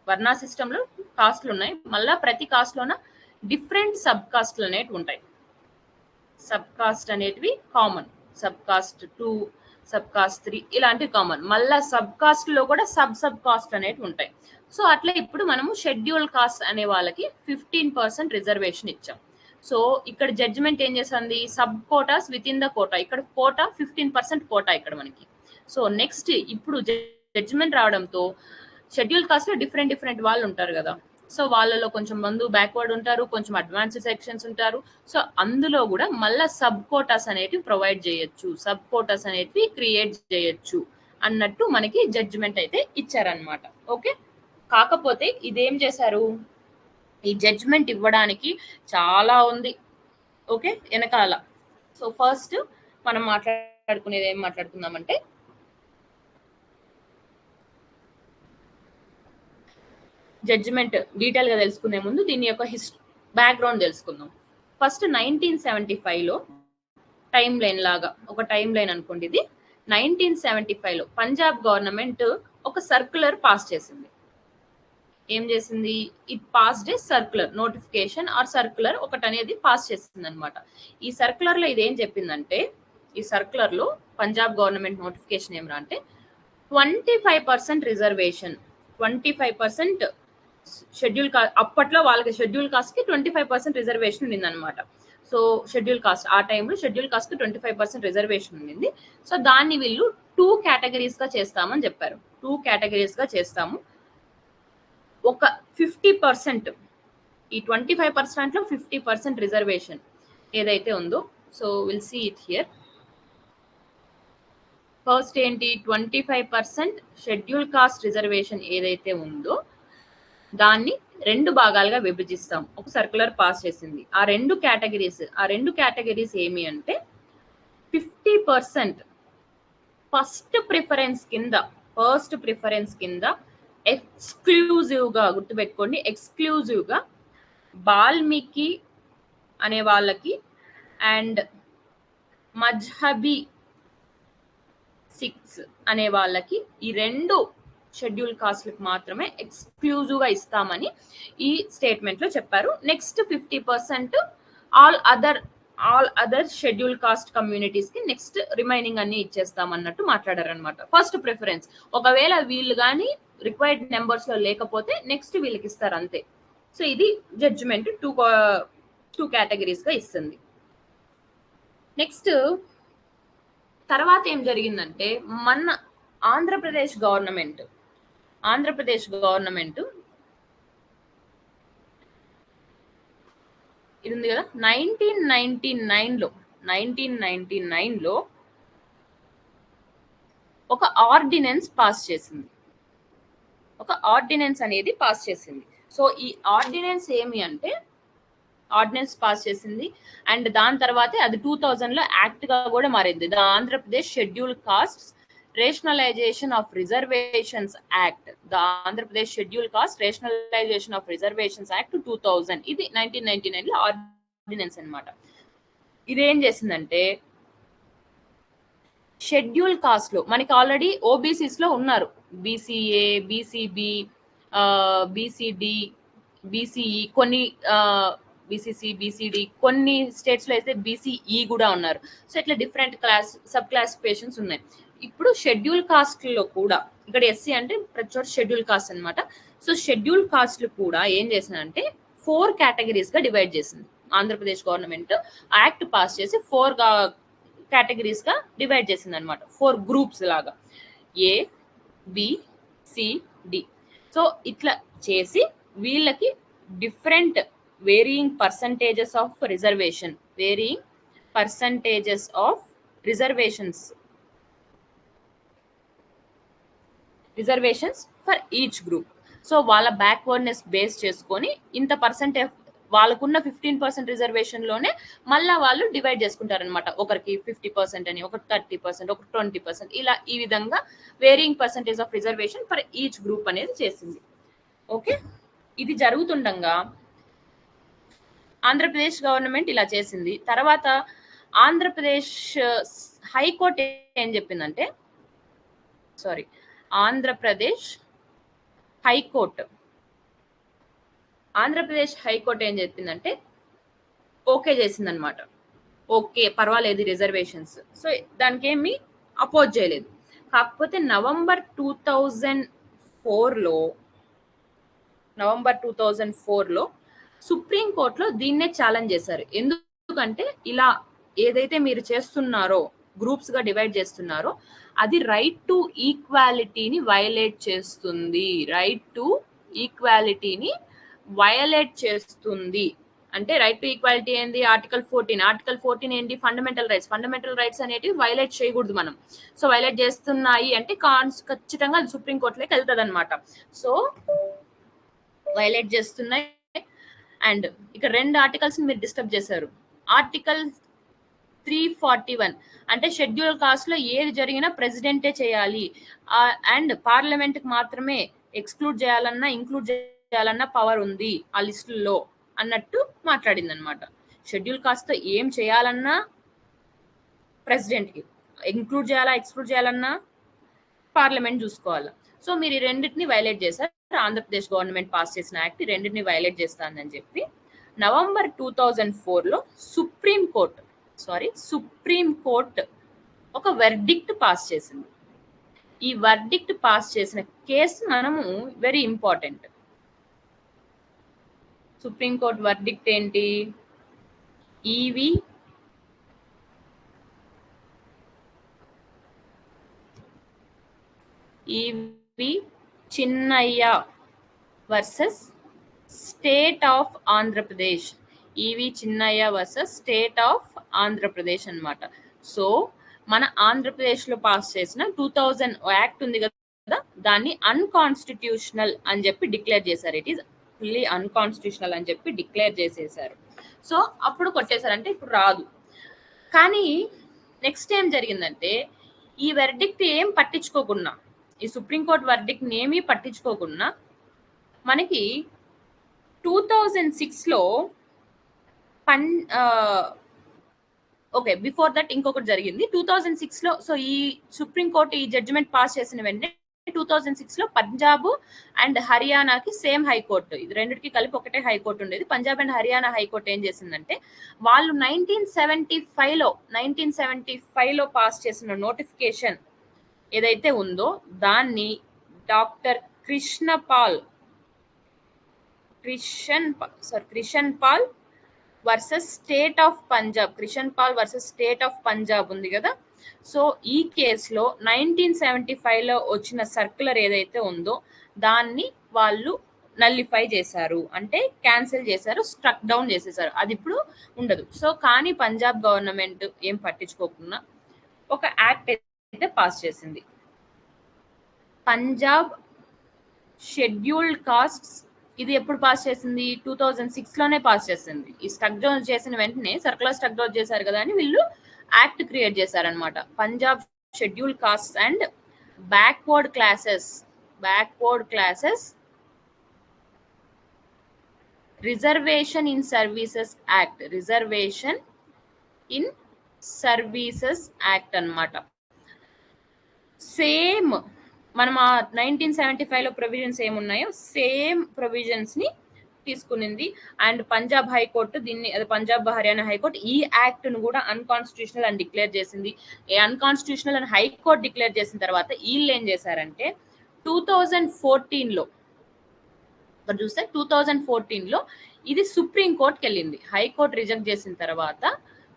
వర్ణా సిస్టమ్ లో కాస్ట్లు ఉన్నాయి, మళ్ళా ప్రతి కాస్ట్ లోన డిఫరెంట్ సబ్ కాస్ట్లు అనేవి ఉంటాయి. సబ్ కాస్ట్ అనేటివి common, sub caste 2, sub caste 3 ఇలాంటివి కామన్. మళ్ళా సబ్ కాస్ట్ లో కూడా సబ్ కాస్ట్ అనేవి ఉంటాయి. సో అట్లా ఇప్పుడు మనము షెడ్యూల్ కాస్ట్ అనే వాళ్ళకి 15% రిజర్వేషన్ ఇచ్చాం. సో ఇక్కడ జడ్జిమెంట్ ఏం చేస్తుంది, sub quotas within the quota, ఇక్కడ కోటా 15% కోటా ఇక్కడ మనకి. సో నెక్స్ట్ ఇప్పుడు జడ్జిమెంట్ రావడంతో షెడ్యూల్ కాస్ట్ లో డిఫరెంట్ వాళ్ళు ఉంటారు కదా, సో వాళ్ళలో కొంచెం మంది బ్యాక్వర్డ్ ఉంటారు, కొంచెం అడ్వాన్స్డ్ సెక్షన్స్ ఉంటారు. సో అందులో కూడా మళ్ళీ సబ్ కోటాస్ అనేటివి ప్రొవైడ్ చేయొచ్చు, సబ్ కోటాస్ అనేటివి క్రియేట్ చేయొచ్చు అన్నట్టు మనకి జడ్జిమెంట్ అయితే ఇచ్చారనమాట. ఓకే, కాకపోతే ఇదేం చేశారు, ఈ జడ్జిమెంట్ ఇవ్వడానికి చాలా ఉంది ఓకే వెనకాల. సో ఫస్ట్ మనం మాట్లాడుకునేది ఏం మాట్లాడుకుందామంటే, జడ్జిమెంట్ డీటెయిల్ గా తెలుసుకునే ముందు దీని యొక్క బ్యాక్గ్రౌండ్ తెలుసుకుందాం. ఫస్ట్ 1975లో టైం లైన్ లాగా ఒక టైం లైన్ అనుకోండి. ఇది 1975లో పంజాబ్ గవర్నమెంట్ ఒక సర్క్యులర్ పాస్ చేసింది. ఏం చేసింది, it passed a circular notification or circular ఒకటి అనేది పాస్ చేసింది అనమాట. ఈ సర్క్యులర్ లో ఇదేం చెప్పిందంటే, ఈ సర్క్యులర్ లో పంజాబ్ గవర్నమెంట్ నోటిఫికేషన్ ఏమరా అంటే 25% రిజర్వేషన్, 25% షెడ్యూల్ కాస్ట్. అప్పట్లో వాళ్ళకి షెడ్యూల్ కాస్ట్ కి 25% రిజర్వేషన్ ఉండిందనమాట. సో షెడ్యూల్ కాస్ట్ ఆ టైంలో షెడ్యూల్ కాస్ట్ కి 25% రిజర్వేషన్ ఉండింది. సో దాన్ని వీళ్ళు 2 కేటగిరీస్ గా చేస్తామని చెప్పారు. 2 కేటగిరీస్ గా చేస్తాము. ఒక 50%, ఈ 25% లో 50% రిజర్వేషన్ ఏదైతే ఉందో, so will see it here. First ఏంటి, 25% షెడ్యూల్ కాస్ట్ రిజర్వేషన్ ఏదైతే ఉందో దాన్ని 2 భాగాలుగా విభజిస్తాం. ఒక సర్క్యులర్ పాస్ చేసింది. ఆ రెండు కేటగిరీస్ ఏమి అంటే 50% ఫస్ట్ ప్రిఫరెన్స్ కింద ఎక్స్క్లూజివ్ గా గుర్తుపెట్టుకోండి, ఎక్స్క్లూజివ్ గా బాల్మీకి అనే వాళ్ళకి అండ్ మజ్హబీ సిక్స్ అనే వాళ్ళకి ఈ 2 షెడ్యూల్ కాస్ట్లకు మాత్రమే ఎక్స్క్లూజివ్ గా ఇస్తామని ఈ స్టేట్మెంట్ లో చెప్పారు. Next 50% all other schedule caste communities కి నెక్స్ట్ రిమైనింగ్ అన్ని ఇచ్చేస్తాం అన్నట్టు మాట్లాడారు అనమాట. ఫస్ట్ ప్రిఫరెన్స్, ఒకవేళ వీళ్ళు కానీ రిక్వైర్డ్ నెంబర్స్ లో లేకపోతే నెక్స్ట్ వీళ్ళకి ఇస్తారు అంతే. సో ఇది జడ్జిమెంట్ 2 కేటగిరీస్ గా ఇస్తుంది. నెక్స్ట్ తర్వాత ఏం జరిగిందంటే, మన ఆంధ్రప్రదేశ్ గవర్నమెంట్ ఇది ఉంది కదా, 1999లో ఒక ఆర్డినెన్స్ అనేది పాస్ చేసింది. సో ఈ ఆర్డినెన్స్ ఏమి అంటే, ఆర్డినెన్స్ పాస్ చేసింది అండ్ దాని తర్వాతే అది 2000లో యాక్ట్ గా కూడా మారింది. The Andhra Pradesh schedule caste rationalization of reservations act, the Andhra Pradesh schedule caste rationalization of reservations act 2000. ఇది 1999లో ఆర్డినెన్స్ అన్నమాట. ఇదేం చేసిందంటే, షెడ్యూల్ కాస్ట్ లో మనకి ఆల్రెడీ ఓబీసీస్ లో ఉన్నారు, బీసీఏ, బీసీబీ, బీసీడి, బీసీఈ, కొన్ని బీసీసీ, బీసీడి, కొన్ని స్టేట్స్ లో అయితే బీసీఈ కూడా ఉన్నారు. సో ఇట్లా డిఫరెంట్ సబ్ క్లాసిఫికేషన్స్ ఉన్నాయి. ఇప్పుడు షెడ్యూల్ కాస్ట్ లో కూడా, ఇక్కడ ఎస్సీ అంటే ప్రతి చోట షెడ్యూల్ కాస్ట్ అనమాట. సో షెడ్యూల్ కాస్ట్ కూడా ఏం చేసిందంటే 4 కేటగిరీస్ గా డివైడ్ చేసింది. ఆంధ్రప్రదేశ్ గవర్నమెంట్ యాక్ట్ పాస్ చేసి 4 కేటగిరీస్ గా డివైడ్ చేసింది అనమాట, 4 గ్రూప్స్ లాగా, ఏ, బి, సి, డి. సో ఇట్లా చేసి వీళ్ళకి different varying percentages of reservations for each group. So వాళ్ళ బ్యాక్వర్డ్నెస్ బేస్ చేసుకొని ఇంత పర్సంటేజ్ వాళ్ళకున్న 15% రిజర్వేషన్ లోనే మళ్ళా వాళ్ళు డివైడ్ చేసుకుంటారనమాట. ఒకరికి 50% అని, ఒకటి 30%, ఒకటి 20%, ఇలా ఈ విధంగా varying percentage of reservation for each group అనేది చేసింది. ఓకే, ఇది జరుగుతుండగా ఆంధ్రప్రదేశ్ గవర్నమెంట్ ఇలా చేసింది. తర్వాత ఆంధ్రప్రదేశ్ హైకోర్టు ఏం చెప్పిందంటే, ఆంధ్రప్రదేశ్ హైకోర్టు ఏం చెప్పిందంటే ఓకే చేసింది అనమాట. ఓకే పర్వాలేదు రిజర్వేషన్స్, సో దానికి ఏమి అపోజ్ చేయలేదు. కాకపోతే నవంబర్ 2004లో సుప్రీం కోర్టులో దీన్నే ఛాలెంజ్ చేశారు. ఎందుకంటే ఇలా ఏదైతే మీరు చేస్తున్నారో, గ్రూప్స్ గా డివైడ్ చేస్తున్నారో, అది రైట్ టు ఈక్వాలిటీని వైలేట్ చేస్తుంది. వయలేట్ చేస్తుంది. అంటే రైట్ టు ఈక్వాలిటీ ఏంది? ఆర్టికల్ 14 ఏంటి? ఫండమెంటల్ రైట్స్ అనేటివి వైలేట్ చేయకూడదు మనం. సో వైలేట్ చేస్తున్నాయి అంటే ఖచ్చితంగా అది సుప్రీం కోర్టులోకి వెళ్తుంది అనమాట. సో వైలేట్ చేస్తున్నాయి. అండ్ ఇక్కడ 2 ఆర్టికల్స్ మీరు డిస్టర్బ్ చేశారు. ఆర్టికల్ 341 అంటే షెడ్యూల్ కాస్ట్ లో ఏది జరిగినా ప్రెసిడెంటే చేయాలి, అండ్ పార్లమెంట్ కి మాత్రమే ఎక్స్క్లూడ్ చేయాలన్నా ఇంక్లూడ్ చేయాలన్నా పవర్ ఉంది ఆ లిస్టుల్లో అన్నట్టు మాట్లాడింది అనమాట. షెడ్యూల్ కాస్ట్ తో ఏం చేయాలన్నా ప్రెసిడెంట్ కి, ఇంక్లూడ్ చేయాలా ఎక్స్క్లూడ్ చేయాలన్నా పార్లమెంట్ చూసుకోవాలి. సో మీరు ఈ రెండింటిని వైలేట్ చేశారు. ఆంధ్రప్రదేశ్ గవర్నమెంట్ పాస్ చేసిన యాక్ట్ రెండింటిని వైలేట్ చేస్తానని చెప్పి నవంబర్ 2004 లో సుప్రీం కోర్ట్ ఒక వెర్డిక్ట్ పాస్ చేసింది. ఈ వెర్డిక్ట్ పాస్ చేసిన కేసు మనము very important. Supreme court verdict ఏంటి? E V Chinnaiah versus state of Andhra Pradesh. E V Chinnaiah versus state of Andhra Pradesh అన్నమాట. సో మన ఆంధ్రప్రదేశ్ లో పాస్ చేసిన 2000 యాక్ట్ ఉంది కదా, దాన్ని అన్కాన్స్టిట్యూషనల్ అని చెప్పి డిక్లేర్ చేశారు. ఇట్ ఈస్ ఫుల్లీ అన్కాన్స్టిట్యూషనల్ అని చెప్పి డిక్లేర్ చేసేసారు. సో అప్పుడు కొట్టేశారంటే ఇప్పుడు రాదు. కానీ నెక్స్ట్ ఏం జరిగిందంటే ఈ వెర్డిక్ట్ ఏం పట్టించుకోకుండా, ఈ సుప్రీంకోర్టు వెర్డిక్ట్ ఏమీ పట్టించుకోకుండా మనకి 2006 లో ఓకే బిఫోర్ దట్ ఇంకొకటి జరిగింది 2006 లో. సో ఈ సుప్రీంకోర్టు ఈ జడ్జిమెంట్ పాస్ చేసిన వెంటనే 2006 లో పంజాబ్ అండ్ హర్యానాకి సేమ్ హైకోర్టు, ఇది రెండిటికి కలిపి ఒకటే హైకోర్టు ఉండేది. పంజాబ్ అండ్ హర్యానా హైకోర్టు ఏం చేసిందంటే వాళ్ళు 1975 లో పాస్ చేసిన నోటిఫికేషన్ ఏదైతే ఉందో దాన్ని doctor Krishan Pal versus state of Punjab ఉంది కదా. సో ఈ కేసులో 1975 లో వచ్చిన సర్క్యులర్ ఏదైతే ఉందో దాన్ని వాళ్ళు నల్లిఫై చేశారు, అంటే క్యాన్సిల్ చేశారు, స్ట్రక్ డౌన్ చేసేసారు. అది ఇప్పుడు ఉండదు. సో కానీ పంజాబ్ గవర్నమెంట్ ఏం పట్టించుకోకుండా ఒక యాక్ట్ అయితే పాస్ చేసింది. పంజాబ్ షెడ్యూల్డ్ కాస్ట్స్, ఇది ఎప్పుడు పాస్ చేసింది? 2006 లోనే పాస్ చేసింది. ఈ స్ట్రక్ డౌన్ చేసిన వెంటనే సర్కులర్ స్ట్రక్ డౌన్ చేశారు కదా అని వీళ్ళు యాక్ట్ క్రియేట్ చేశారనమాట. Punjab schedule castes and backward classes reservation in services act అన్నమాట. సేమ్ మనం ఆ 1975 లో ప్రొవిజన్స్ ఏమున్నాయో సేమ్ ప్రొవిజన్స్ ని తీసుకునింది. అండ్ పంజాబ్ హైకోర్టు దీన్ని, పంజాబ్ హర్యానా హైకోర్టు ఈ యాక్ట్ ను కూడా అన్కాన్స్టిట్యూషనల్ అని డిక్లేర్ చేసింది. అన్కాన్స్టిట్యూషనల్ అని హైకోర్టు డిక్లేర్ చేసిన తర్వాత వీళ్ళు ఏం చేశారంటే 2014 లో చూస్తే 2014 లో ఇది సుప్రీం కోర్టుకి వెళ్ళింది. హైకోర్టు రిజెక్ట్ చేసిన తర్వాత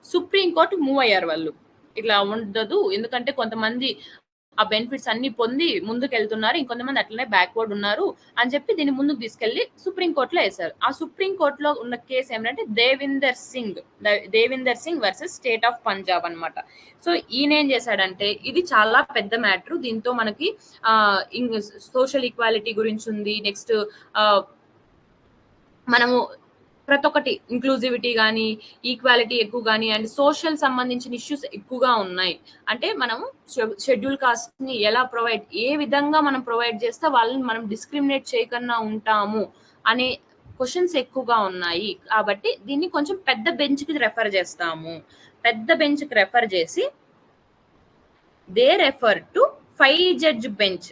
సుప్రీం కోర్టు మూవ్ అయ్యారు. వాళ్ళు ఇట్లా ఉండదు, ఎందుకంటే కొంతమంది ఆ బెనిఫిట్స్ అన్ని పొంది ముందుకు వెళ్తున్నారు, ఇంకొంతమంది అట్లనే బ్యాక్వర్డ్ ఉన్నారు అని చెప్పి దీన్ని ముందుకు తీసుకెళ్లి సుప్రీం కోర్టులో వేశారు. ఆ సుప్రీం కోర్టులో ఉన్న కేసు ఏమంటే Devinder Singh versus state of Punjab అన్నమాట. సో ఈయన ఏం చేశాడంటే ఇది చాలా పెద్ద మ్యాటర్, దీంతో మనకి సోషల్ ఈక్వాలిటీ గురించి ఉంది. నెక్స్ట్ మనము ప్రతి ఒక్కటి ఇంక్లూజివిటీ కానీ ఈక్వాలిటీ ఎక్కువ కానీ అండ్ సోషల్ సంబంధించిన ఇష్యూస్ ఎక్కువగా ఉన్నాయి. అంటే మనము షెడ్యూల్ కాస్ట్ ని ఎలా ఏ విధంగా మనం ప్రొవైడ్ చేస్తే వాళ్ళని మనం డిస్క్రిమినేట్ చేయకుండా ఉంటాము అనే క్వశ్చన్స్ ఎక్కువగా ఉన్నాయి. కాబట్టి దీన్ని కొంచెం పెద్ద బెంచ్ కి రెఫర్ చేస్తాము. పెద్ద బెంచ్ కి రెఫర్ చేసి they refer to 5 judge bench.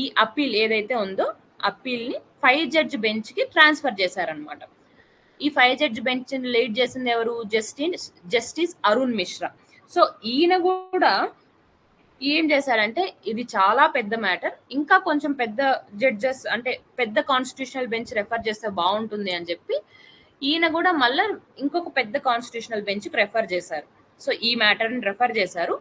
ఈ అప్పీల్ ఏదైతే ఉందో అప్పీల్ ని 5 జడ్జ్ బెంచ్ కి ట్రాన్స్ఫర్ చేశారనమాట. ఈ 5 జడ్జ్ బెంచ్ లీడ్ చేసింది ఎవరు? జస్టిస్ అరుణ్ మిశ్రా. సో ఈయన కూడా ఏం చేశారంటే ఇది చాలా పెద్ద మ్యాటర్, ఇంకా కొంచెం పెద్ద జడ్జెస్ అంటే పెద్ద కాన్స్టిట్యూషనల్ బెంచ్ రెఫర్ చేస్తే బాగుంటుంది అని చెప్పి ఈయన కూడా మళ్ళీ ఇంకొక పెద్ద కాన్స్టిట్యూషనల్ బెంచ్ కి రెఫర్ చేశారు. సో ఈ మ్యాటర్ ని రెఫర్ చేశారు.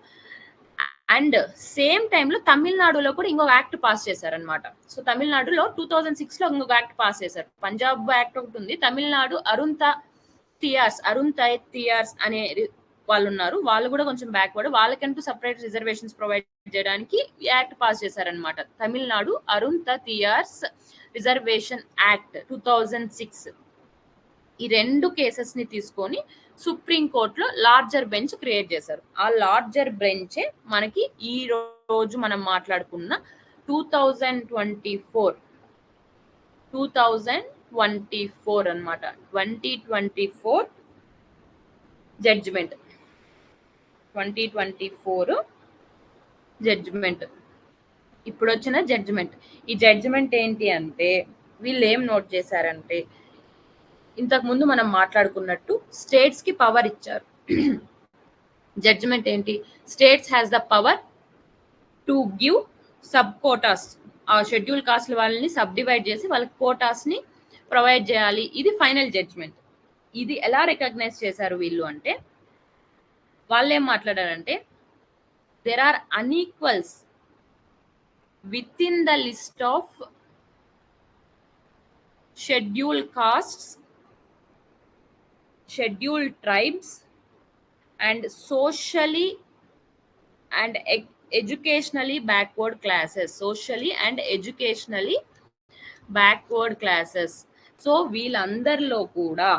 అండ్ సేమ్ టైంలో తమిళనాడులో కూడా ఇంకొక యాక్ట్ పాస్ చేశారనమాట. సో తమిళనాడులో 2006లో ఇంకొక యాక్ట్ పాస్ చేశారు. పంజాబ్ యాక్ట్ ఒకటి ఉంది, తమిళనాడు అరుణ్ తియార్స్ అనే వాళ్ళు ఉన్నారు. వాళ్ళు కూడా కొంచెం బ్యాక్వర్డ్, వాళ్ళకంటూ సపరేట్ రిజర్వేషన్స్ ప్రొవైడ్ చేయడానికి యాక్ట్ పాస్ చేశారనమాట. Tamil Nadu Arunthathiyars reservation act 2006. ఈ రెండు కేసెస్ ని తీసుకొని సుప్రీం కోర్టులో లార్జర్ బెంచ్ క్రియేట్ చేశారు. ఆ లార్జర్ బెంచే మనకి ఈ రోజు మనం మాట్లాడుకున్న 2024 అన్నమాట. 2024 జడ్జిమెంట్. 2024 జడ్జిమెంట్ ఇప్పుడు వచ్చిన జడ్జిమెంట్. ఈ జడ్జిమెంట్ ఏంటి అంటే వీళ్ళు ఏం నోట్ చేశారంటే, ఇంతకు ముందు మనం మాట్లాడుకున్నట్టు స్టేట్స్ కి పవర్ ఇచ్చారు. జడ్జిమెంట్ ఏంటి, states has the power to give sub Kotas. ఆ షెడ్యూల్ కాస్ట్ వాళ్ళని సబ్ డివైడ్ చేసి వాళ్ళకి కోటాస్ ని ప్రొవైడ్ చేయాలి. ఇది ఫైనల్ జడ్జిమెంట్. ఇది ఎలా రికగ్నైజ్ చేశారు వీళ్ళు అంటే, వాళ్ళు ఏం మాట్లాడారంటే, there are unequals within the list of scheduled castes, scheduled tribes and socially and educationally backward classes. So వీళ్ళందరిలో కూడా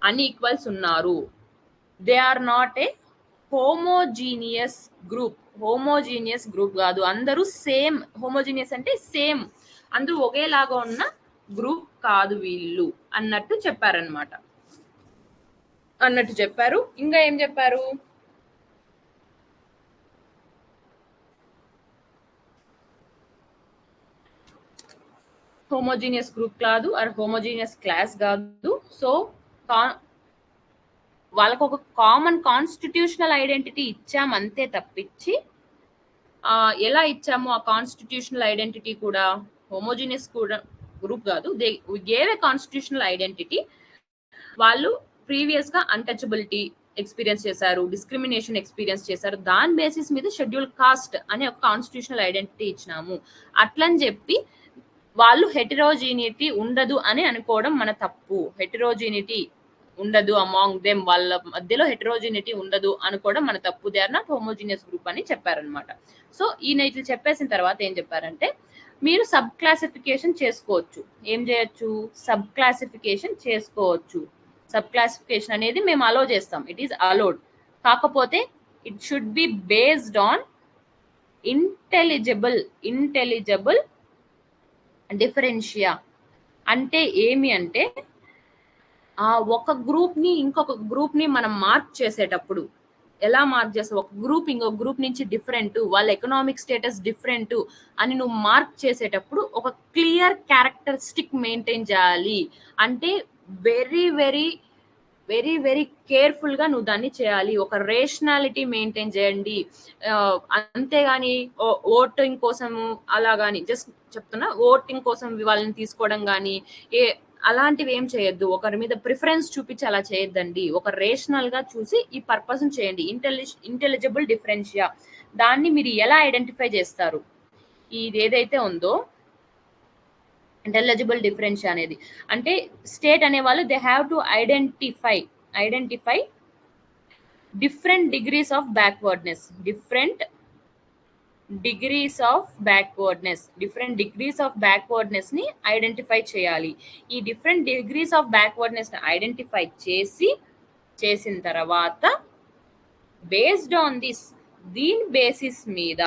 అన్ఈక్వల్స్ ఉన్నారు. They are not a homogeneous group కాదు, అందరూ సేమ్. హోమోజీనియస్ అంటే సేమ్, అందరూ ఒకేలాగా ఉన్న గ్రూప్ కాదు వీళ్ళు అన్నట్టు చెప్పారనమాట. ఇంకా ఏం చెప్పారు, హోమోజీనియస్ గ్రూప్ కాదు, ఆర్ హోమోజీనియస్ క్లాస్ కాదు. సో వాళ్ళకు ఒక కామన్ కాన్స్టిట్యూషనల్ ఐడెంటిటీ ఇచ్చాం అంతే తప్పించి, ఎలా ఇచ్చాము ఆ కాన్స్టిట్యూషనల్ ఐడెంటిటీ కూడా హోమోజీనియస్ కూడా గ్రూప్ కాదు. They gave a constitutional identity. వాళ్ళు ప్రీవియస్ గా అన్టచబిలిటీ ఎక్స్పీరియన్స్ చేశారు, డిస్క్రిమినేషన్ ఎక్స్పీరియన్స్ చేశారు. దాని బేసిస్ మీద షెడ్యూల్ కాస్ట్ అనే ఒక కాన్స్టిట్యూషనల్ ఐడెంటిటీ ఇచ్చినాము. అట్లని చెప్పి వాళ్ళు హెటరోజీనిటీ ఉండదు అని అనుకోవడం మన తప్పు. హెటరోజీనిటీ ఉండదు అమాంగ్ దెమ్, వాళ్ళ మధ్యలో హెటరోజీనిటీ ఉండదు అనుకోవడం మన తప్పు. They are not homogeneous group అని చెప్పారనమాట. సో ఈ ఇట్లా చెప్పేసిన తర్వాత ఏం చెప్పారంటే, మీరు సబ్ క్లాసిఫికేషన్ చేసుకోవచ్చు. ఏం చేయొచ్చు, సబ్ క్లాసిఫికేషన్ చేసుకోవచ్చు. సబ్ క్లాసిఫికేషన్ అనేది మేము అలో చేస్తాం, ఇట్ ఈస్ అలౌడ్. కాకపోతే it should be based on intelligible differentia. అంటే ఏమి అంటే, ఒక గ్రూప్ ని ఇంకొక గ్రూప్ ని మనం మార్క్ చేసేటప్పుడు ఎలా మార్క్ చేస్తావు, ఒక గ్రూప్ ఇంకొక గ్రూప్ నుంచి డిఫరెంట్, వాళ్ళ ఎకనామిక్ స్టేటస్ డిఫరెంట్ అని నువ్వు మార్క్ చేసేటప్పుడు ఒక క్లియర్ క్యారెక్టరిస్టిక్ మెయింటైన్ చేయాలి. అంటే very very very very careful గా నువ్వు దాన్ని చేయాలి. ఒక రేషనాలిటీ మెయింటైన్ చేయండి. అంతేగాని ఓటింగ్ కోసం అలా గాని, జస్ట్ చెప్తున్నా, ఓటింగ్ కోసం వాళ్ళని తీసుకోవడం కానీ అలాంటివి ఏం చేయొద్దు. ఒకరి మీద ప్రిఫరెన్స్ చూపించి అలా చేయొద్దండి. ఒక రేషనల్ గా చూసి ఈ పర్పస్ చేయండి. ఇంటెలిజిబుల్ డిఫరెన్షియా, దాన్ని మీరు ఎలా ఐడెంటిఫై చేస్తారు, ఇది ఏదైతే ఉందో ఇంటెలిజిబుల్ డిఫరెన్షియా అనేది, అంటే స్టేట్ అనే వాళ్ళు they have to identify different degrees of backwardness ని ఐడెంటిఫై చేయాలి. ఈ డిఫరెంట్ డిగ్రీస్ ఆఫ్ బ్యాక్వర్డ్నెస్ ని ఐడెంటిఫై చేసిన తర్వాత బేస్డ్ ఆన్ దీని బేసిస్ మీద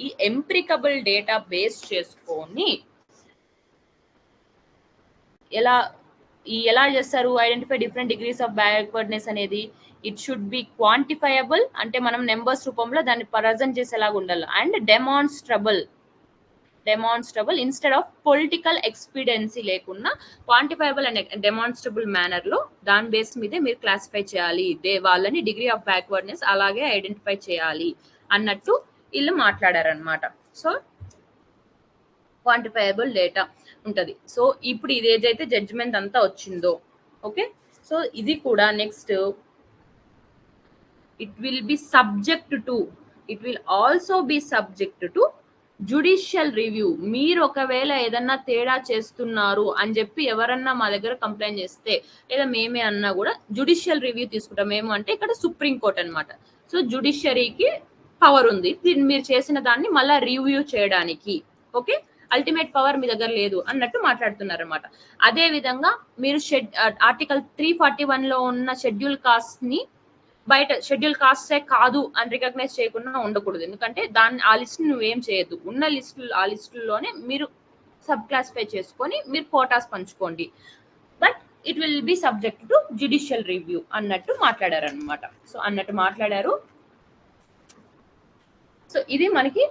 ఈ ఎంపిరికబుల్ డేటా బేస్ చేసుకొని ఎలా చేస్తారు identify different degrees of backwardness అనేది. ఇట్ షుడ్ బి క్వాంటిఫైయబుల్, అంటే మనం నెంబర్స్ రూపంలో దాన్ని ప్రజెంట్ చేసేలాగా ఉండాలి. And demonstrable instead of political expediency లేకుండా క్వాంటిఫైబుల్ అండ్ డెమాన్స్ట్రబుల్ మేనర్ లో దాని బేస్ మీదే మీరు క్లాసిఫై చేయాలి. వాళ్ళని డిగ్రీ ఆఫ్ బ్యాక్వర్డ్నెస్ అలాగే ఐడెంటిఫై చేయాలి అన్నట్టు వీళ్ళు మాట్లాడారనమాట. సో క్వాంటిఫైయబుల్ డేటా ఉంటది. సో ఇప్పుడు ఇది ఏదైతే జడ్జిమెంట్ అంతా వచ్చిందో, ఓకే, సో ఇది కూడా next it will B subject to it will also be subject to judicial review. మీరు ఒకవేళ ఏదన్నా తేడా చేస్తున్నారు అని చెప్పి ఎవరన్నా మా దగ్గర కంప్లైంట్ చేస్తే లేదా మేమే అన్నా కూడా జుడిషియల్ రివ్యూ తీసుకుంటాం. మేము అంటే ఇక్కడ సుప్రీం కోర్ట్ అనమాట. సో జుడిషియరీకి పవర్ ఉంది దీన్ని మీరు చేసిన దాన్ని మళ్ళీ రివ్యూ చేయడానికి. ఓకే, అల్టిమేట్ పవర్ మీ దగ్గర లేదు అన్నట్టు మాట్లాడుతున్నారు అనమాట. అదే విధంగా మీరు ఆర్టికల్ 341 లో ఉన్న షెడ్యూల్ కాస్ట్ ని బయట షెడ్యూల్ కాస్టే కాదు అని రికగ్నైజ్ చేయకుండా ఉండకూడదు. ఎందుకంటే దాన్ని ఆ లిస్ట్ నువ్వేం చేయొద్దు. ఉన్న లిస్టులు ఆ లిస్టుల్లోనే మీరు సబ్ క్లాసిఫై చేసుకొని మీరు కోటాస్ పంచుకోండి. But it will B subject to judicial review అన్నట్టు మాట్లాడారు అనమాట. సో అన్నట్టు మాట్లాడారు. సో ఇది మనకి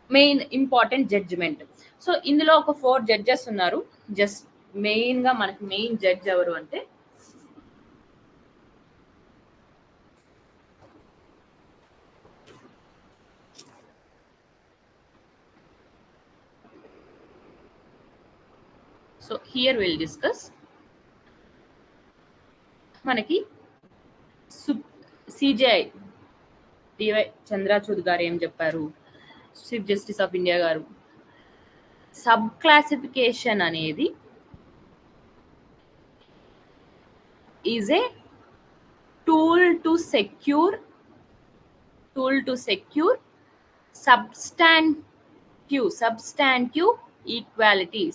మెయిన్ ఇంపార్టెంట్ జడ్జిమెంట్. సో ఇందులో ఒక 4 జడ్జెస్ ఉన్నారు. జస్ట్ మెయిన్ గా మనకి మెయిన్ జడ్జ్ ఎవరు అంటే సో హియర్ విల్ డిస్కస్ మనకి సిజేఐ డివై చంద్రచూడ్ గారు ఏం చెప్పారు, చీఫ్ జస్టిస్ ఆఫ్ ఇండియా గారు, సబ్ క్లాసిఫికేషన్ అనేది is a tool to secure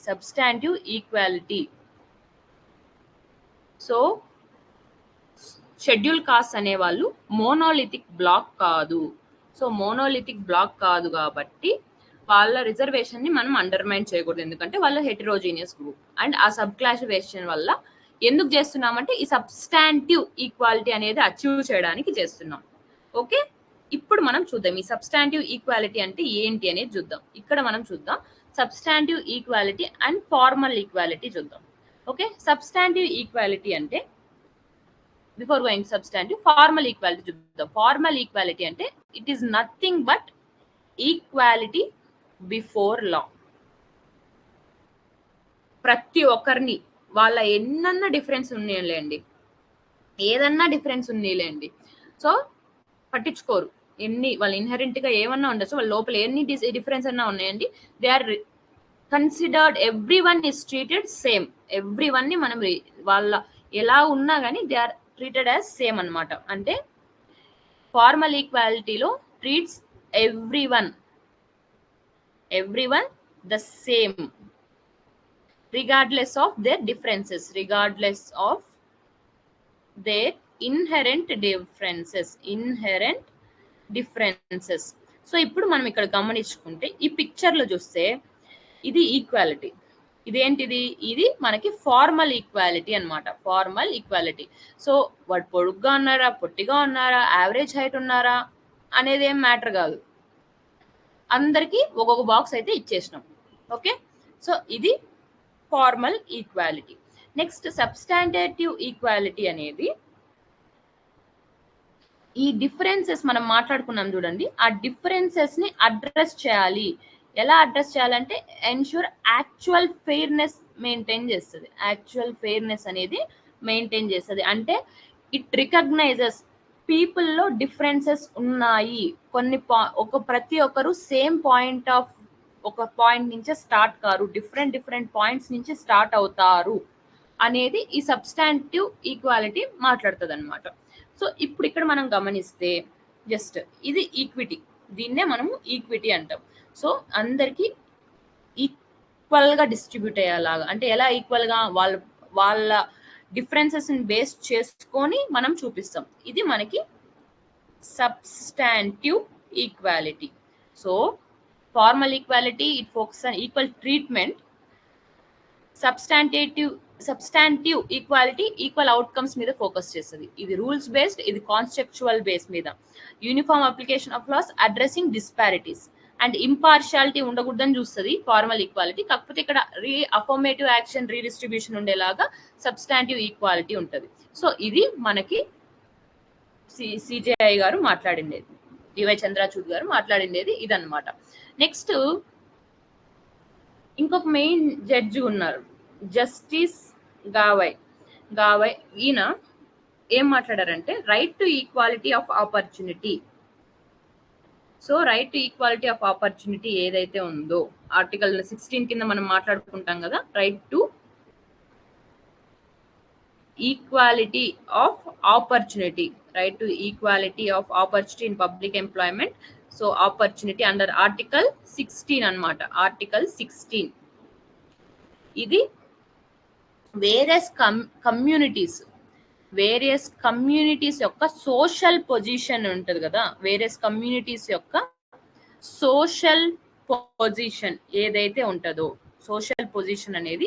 substantive equality. So schedule caste అనే వాళ్ళు మోనోలిథిక్ బ్లాక్ కాదు. సో మోనోలిథిక్ బ్లాక్ కాదు కాబట్టి వాళ్ళ రిజర్వేషన్ ని మనం అండర్మైన్ చేయకూడదు. ఎందుకంటే వాళ్ళ హెటరోజీనియస్ గ్రూప్. అండ్ ఆ సబ్ క్లాసిఫికేషన్ వల్ల ఎందుకు చేస్తున్నామంటే ఈ సబ్స్టాంటివ్ ఈక్వాలిటీ అనేది అచీవ్ చేయడానికి చేస్తున్నాం. ఓకే, ఇప్పుడు మనం చూద్దాం ఈ సబ్స్టాంటివ్ ఈక్వాలిటీ అంటే ఏంటి అనేది చూద్దాం. ఇక్కడ మనం చూద్దాం substantive equality and formal equality చూద్దాం. ఓకే, సబ్స్టాంటివ్ ఈక్వాలిటీ అంటే before going substantive formal equality చూద్దాం. ఫార్మల్ ఈక్వాలిటీ అంటే it is nothing but equality before లా. ప్రతి ఒక్కరిని వాళ్ళ ఎన్నన్నా డిఫరెన్స్ ఉన్నాయిలేండి, ఏదన్నా డిఫరెన్స్ ఉన్నాయిలేండి, సో పట్టించుకోరు. ఎన్ని వాళ్ళ ఇన్హెరెంట్ గా ఏమన్నా ఉండొచ్చు, వాళ్ళ లోపల ఎన్ని డిఫరెన్స్ అన్నా ఉన్నాయండి, they are considered, every one is treated same. Every one ని మనం వాళ్ళ ఎలా ఉన్నా కానీ they are treated as same అనమాట. అంటే ఫార్మల్ ఈక్వాలిటీలో treats every one the same regardless of their inherent differences. So ఇప్పుడు మనం ఇక్కడ గమనించుకుంటే ఈ పిక్చర్ లో చూస్తే ఇది ఈక్వాలిటీ, ఇదేంటిది, ఇది మనకి ఫార్మల్ ఈక్వాలిటీ అన్నమాట. Formal equality. సో వాడు పొడుగ్గా ఉన్నారా, పొట్టిగా ఉన్నారా, యావరేజ్ హైట్ ఉన్నారా అనేది ఏం మ్యాటర్ కాదు, అందరికి ఒక్కొక్క బాక్స్ అయితే ఇచ్చేసినాం. ఓకే, సో ఇది formal equality. Next substantive equality అనేది ఈ డిఫరెన్సెస్ మనం మాట్లాడుకున్నాం చూడండి, ఆ డిఫరెన్సెస్ ని అడ్రస్ చేయాలి. ఎలా అడ్రస్ చేయాలంటే ఎన్ష్యూర్ యాక్చువల్ ఫెయిర్నెస్ మెయింటైన్ చేస్తుంది. యాక్చువల్ ఫెయిర్నెస్ అనేది మెయింటైన్ చేస్తుంది అంటే ఇట్ రికగ్నైజెస్ పీపుల్లో డిఫరెన్సెస్ ఉన్నాయి. కొన్ని ప్రతి ఒక్కరు సేమ్ పాయింట్ ఆఫ్ ఒక పాయింట్ నుంచే స్టార్ట్ కారు, డిఫరెంట్ పాయింట్స్ నుంచి స్టార్ట్ అవుతారు అనేది ఈ సబ్స్టాంటివ్ ఈక్వాలిటీ మాట్లాడుతుంది అనమాట. సో ఇప్పుడు ఇక్కడ మనం గమనిస్తే జస్ట్ ఇది ఈక్విటీ, దీన్నే మనము ఈక్విటీ అంటాం. సో అందరికి ఈక్వల్ గా డిస్ట్రిబ్యూట్ అయ్యేలాగా, అంటే ఎలా ఈక్వల్ గా వాళ్ళ డిఫరెన్సెస్ ని బేస్ చేసుకొని మనం చూపిస్తాం. ఇది మనకి substantive equality. So formal equality it focus on equal treatment. Substantive equality equal outcomes మీద ఫోకస్ చేస్తుంది. ఇది రూల్స్ బేస్డ్, ఇది కాన్సెప్చువల్ బేస్ మీద. Uniform application of laws, addressing disparities and impartiality ఉండకూడదని చూస్తుంది ఫార్మల్ ఈక్వాలిటీ. కాకపోతే ఇక్కడ అఫర్మేటివ్ యాక్షన్ రీడిస్ట్రిబ్యూషన్ ఉండేలాగా సబ్స్టాంటివ్ ఈక్వాలిటీ ఉంటుంది. సో ఇది మనకి సిజేఐ గారు మాట్లాడిండేది, డివై చంద్రచూడ్ గారు మాట్లాడిండేది ఇదన్నమాట. నెక్స్ట్ ఇంకొక మెయిన్ జడ్జి ఉన్నారు, జస్టిస్ గావై. ఈయన ఏం మాట్లాడారంటే right to equality of opportunity. So right to equality of opportunity ఏదైతే ఉందో ఆర్టికల్ 16 కింద మనం మాట్లాడుకుంటాం కదా, right to equality of opportunity, right to equality of opportunity in public employment. So opportunity under article 16 అన్నమాట. article 16 ఇది వేరియస్ కమ్యూనిటీస్ యొక్క social position ఉంటుంది కదా, వేరియస్ కమ్యూనిటీస్ యొక్క సోషల్ పొజిషన్ ఏదైతే ఉంటుందో, సోషల్ పొజిషన్ అనేది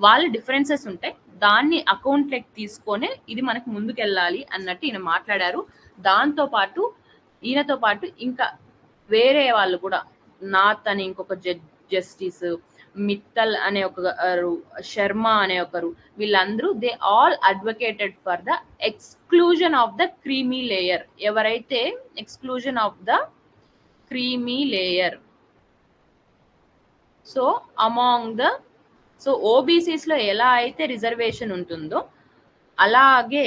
వాళ్ళ డిఫరెన్సెస్ ఉంటాయి, దాన్ని అకౌంట్ లెక్క తీసుకొని ఇది మనకి ముందుకెళ్ళాలి అన్నట్టు ఈయన మాట్లాడారు. దాంతో పాటు ఈయనతో పాటు ఇంకా వేరే వాళ్ళు కూడా, నాథ్ అని ఇంకొక జస్టిస్, మిత్తల్ అనే ఒకరు, శర్మ అనే ఒకరు, వీళ్ళందరూ they all advocated for the exclusion of the creamy layer. ఎవరైతే exclusion of the creamy layer, so among the, so OBCs లో ఎలా అయితే రిజర్వేషన్ ఉంటుందో అలాగే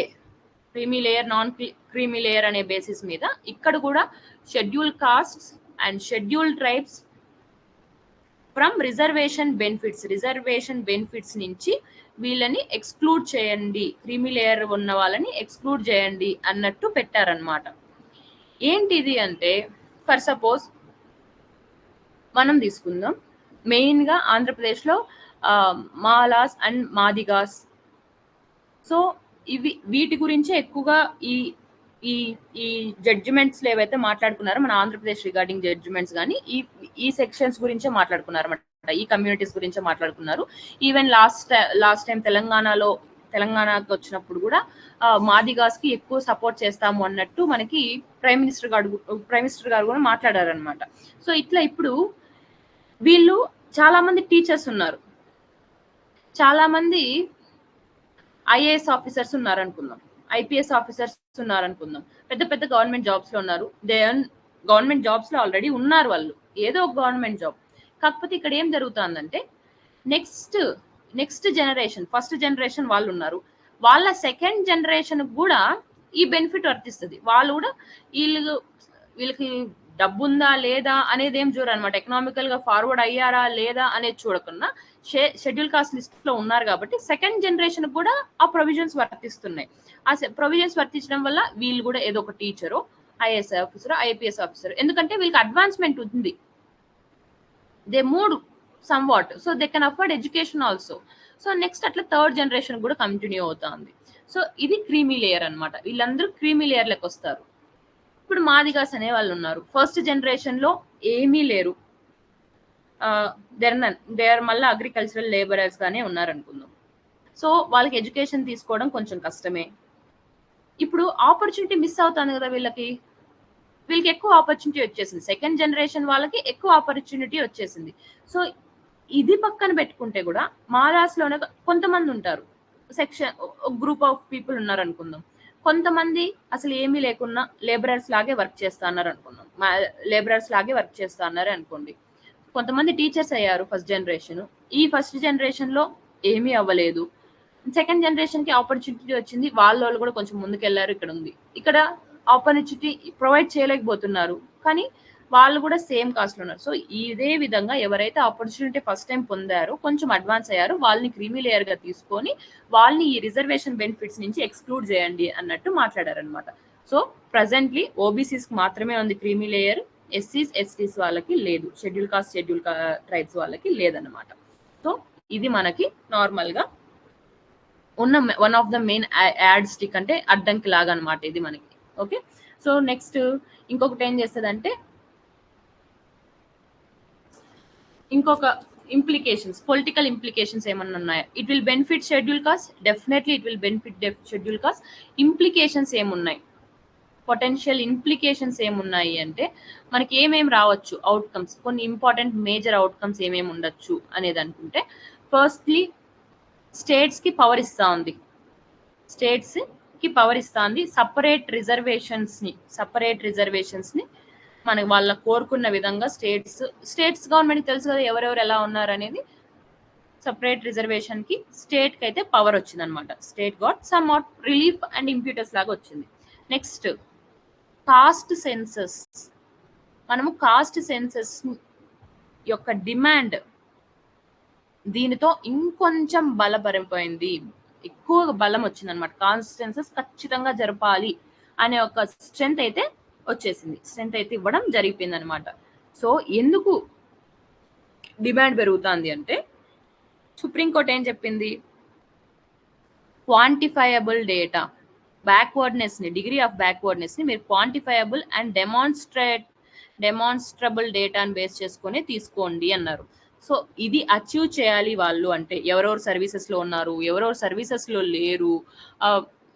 creamy layer, non creamy layer అనే బేసిస్ మీద ఇక్కడ కూడా schedule castes and schedule tribes from reservation benefits నుంచి వీళ్ళని ఎక్స్క్లూడ్ చేయండి, క్రీమీ లేయర్ ఉన్న వాళ్ళని ఎక్స్క్లూడ్ చేయండి అన్నట్టు పెట్టారనమాట. ఏంటిది అంటే, ఫర్ సపోజ్ మనం తీసుకుందాం, మెయిన్గా ఆంధ్రప్రదేశ్లో మాలాస్ అండ్ మాదిగాస్. సో వీటి గురించే ఎక్కువగా ఈ ఈ ఈ జడ్జిమెంట్స్ ఏవైతే మాట్లాడుకున్నారో మన ఆంధ్రప్రదేశ్ రిగార్డింగ్ జడ్జిమెంట్స్ కానీ ఈ సెక్షన్స్ గురించే మాట్లాడుకున్నారు అన్నమాట, ఈ కమ్యూనిటీస్ గురించే మాట్లాడుకున్నారు. ఈవెన్ లాస్ట్ టైం తెలంగాణకి వచ్చినప్పుడు కూడా మాదిగాస్ కి ఎక్కువ సపోర్ట్ చేస్తాము అన్నట్టు మనకి ప్రైమ్ మినిస్టర్ గారు కూడా మాట్లాడారనమాట. సో ఇట్లా ఇప్పుడు వీళ్ళు చాలా మంది టీచర్స్ ఉన్నారు, చాలా మంది ఐఏఎస్ ఆఫీసర్స్ ఉన్నారు అనుకుందాం, ఐపీఎస్ ఆఫీసర్స్ ఉన్నారు అనుకుందాం, పెద్ద పెద్ద గవర్నమెంట్ జాబ్స్ లో ఉన్నారు. గవర్నమెంట్ జాబ్స్ లో ఆల్రెడీ ఉన్నారు వాళ్ళు, ఏదో ఒక గవర్నమెంట్ జాబ్. కాకపోతే ఇక్కడ ఏం జరుగుతుందంటే నెక్స్ట్ జనరేషన్, ఫస్ట్ జనరేషన్ వాళ్ళు ఉన్నారు, వాళ్ళ సెకండ్ జనరేషన్ కూడా ఈ బెనిఫిట్ వర్తిస్తుంది. వాళ్ళు కూడా వీళ్ళకి డబ్బు ఉందా లేదా అనేది ఏం చూడరు అనమాట, ఎకనామికల్ గా ఫార్వర్డ్ అయ్యారా లేదా అనేది చూడకుండా షెడ్యూల్ కాస్ట్ లిస్ట్ లో ఉన్నారు కాబట్టి సెకండ్ జనరేషన్ కూడా ఆ ప్రొవిజన్స్ వర్తిస్తున్నాయి. ఆ ప్రొవిజన్స్ వర్తించడం వల్ల వీళ్ళు కూడా ఏదో ఒక teacher, IAS officer, IPS officer, ఎందుకంటే వీళ్ళకి అడ్వాన్స్మెంట్ ఉంది, they mood some what, so they can afford education also. So next అట్లా థర్డ్ జనరేషన్ కూడా కంటిన్యూ అవుతుంది. సో ఇది క్రీమీ లేయర్ అనమాట, వీళ్ళందరూ క్రీమీ లేయర్ లెక్క వస్తారు. ఇప్పుడు మాదిగాస్ అనే వాళ్ళు ఉన్నారు, ఫస్ట్ జనరేషన్ లో ఏమీ లేరు, దేర్ మళ్ళీ అగ్రికల్చరల్ లేబరర్స్ గానే ఉన్నారు అనుకుందాం. సో వాళ్ళకి ఎడ్యుకేషన్ తీసుకోవడం కొంచెం కష్టమే. ఇప్పుడు ఆపర్చునిటీ మిస్ అవుతుంది కదా, వీళ్ళకి ఎక్కువ ఆపర్చునిటీ వచ్చేసింది, సెకండ్ జనరేషన్ వాళ్ళకి ఎక్కువ ఆపర్చునిటీ వచ్చేసింది. సో ఇది పక్కన పెట్టుకుంటే కూడా మాదాస్లోనే కొంతమంది ఉంటారు, సెక్షన్ గ్రూప్ ఆఫ్ పీపుల్ ఉన్నారు అనుకుందాం, కొంతమంది అసలు ఏమీ లేకున్నా లేబరర్స్ లాగే వర్క్ చేస్తా అన్నారు అనుకుందాం, అనుకోండి. కొంతమంది టీచర్స్ అయ్యారు ఫస్ట్ జనరేషన్, ఈ ఫస్ట్ జనరేషన్ లో ఏమీ అవ్వలేదు, సెకండ్ జనరేషన్ కి ఆపర్చునిటీ వచ్చింది, వాళ్ళు కూడా కొంచెం ముందుకెళ్లారు, ఇక్కడ ఉంది, ఇక్కడ ఆపర్చునిటీ ప్రొవైడ్ చేయలేకపోతున్నారు, కానీ వాళ్ళు కూడా సేమ్ కాస్ట్ లో ఉన్నారు. సో ఇదే విధంగా ఎవరైతే ఆపర్చునిటీ ఫస్ట్ టైం పొందారో, కొంచెం అడ్వాన్స్ అయ్యారో, వాళ్ళని క్రీమీ లేయర్ గా తీసుకొని వాళ్ళని ఈ రిజర్వేషన్ బెనిఫిట్స్ నుంచి ఎక్స్క్లూడ్ చేయండి అన్నట్టు మాట్లాడారనమాట. సో ప్రెసెంట్లీ ఓబీసీస్ కి మాత్రమే ఉంది క్రీమీ లేయర్, ఎస్సీస్ ఎస్టీస్ వాళ్ళకి లేదు, షెడ్యూల్ కాస్ట్ షెడ్యూల్ ట్రైబ్స్ వాళ్ళకి లేదన్నమాట. సో ఇది మనకి నార్మల్ గా ఉన్న one of the main add stick, అంటే అడ్డంకి లాగా అనమాట ఇది మనకి. ఓకే, సో నెక్స్ట్ ఇంకొకటి ఏం చేస్తుందంటే, ఇంకొక ఇంప్లికేషన్స్, పొలిటికల్ ఇంప్లికేషన్స్ ఏమన్నా ఉన్నాయా? It will benefit schedule caste, definitely it will benefit schedule caste. Implications ఏమున్నాయి, పొటెన్షియల్ ఇంప్లికేషన్స్ ఏమున్నాయి అంటే మనకి ఏమేమి రావచ్చు అవుట్కమ్స్, కొన్ని ఇంపార్టెంట్ మేజర్ అవుట్కమ్స్ ఏమేమి ఉండొచ్చు అనేది అనుకుంటే, ఫస్ట్లీ స్టేట్స్ కి పవర్ ఇస్తా ఉంది, సపరేట్ రిజర్వేషన్స్ ని మనకి వాళ్ళ కోరుకున్న విధంగా స్టేట్స్ గవర్నమెంట్ తెలుసు కదా ఎవరెవరు ఎలా ఉన్నారు అనేది, సపరేట్ రిజర్వేషన్ కి స్టేట్ కి అయితే పవర్ వచ్చింది అనమాట, state got some out relief and impetus లాగా వచ్చింది. నెక్స్ట్ కాస్ట్ మనము కాస్ట్ సెన్సస్ యొక్క డిమాండ్ దీనితో ఇంకొంచెం బలపడిపోయింది, ఎక్కువ బలం వచ్చింది అనమాట. కాస్ట్ సెన్సస్ ఖచ్చితంగా జరపాలి అనే ఒక స్ట్రెంత్ అయితే వచ్చేసింది, స్ట్రెంత్ అయితే ఇవ్వడం జరిగిపోయింది అనమాట. సో ఎందుకు డిమాండ్ పెరుగుతుంది అంటే సుప్రీంకోర్టు ఏం చెప్పింది, క్వాంటిఫైయబుల్ డేటా, బ్యాక్వర్డ్నెస్ ని, డిగ్రీ ఆఫ్ బ్యాక్వర్డ్నెస్ ని మీరు క్వాంటిఫైయబుల్ అండ్ డెమాన్స్ట్రబుల్ డేటాని బేస్ చేసుకొని తీసుకోండి అన్నారు. సో ఇది అచీవ్ చేయాలి వాళ్ళు అంటే ఎవరెవరు సర్వీసెస్ లో ఉన్నారు, ఎవరెవరు సర్వీసెస్ లో లేరు,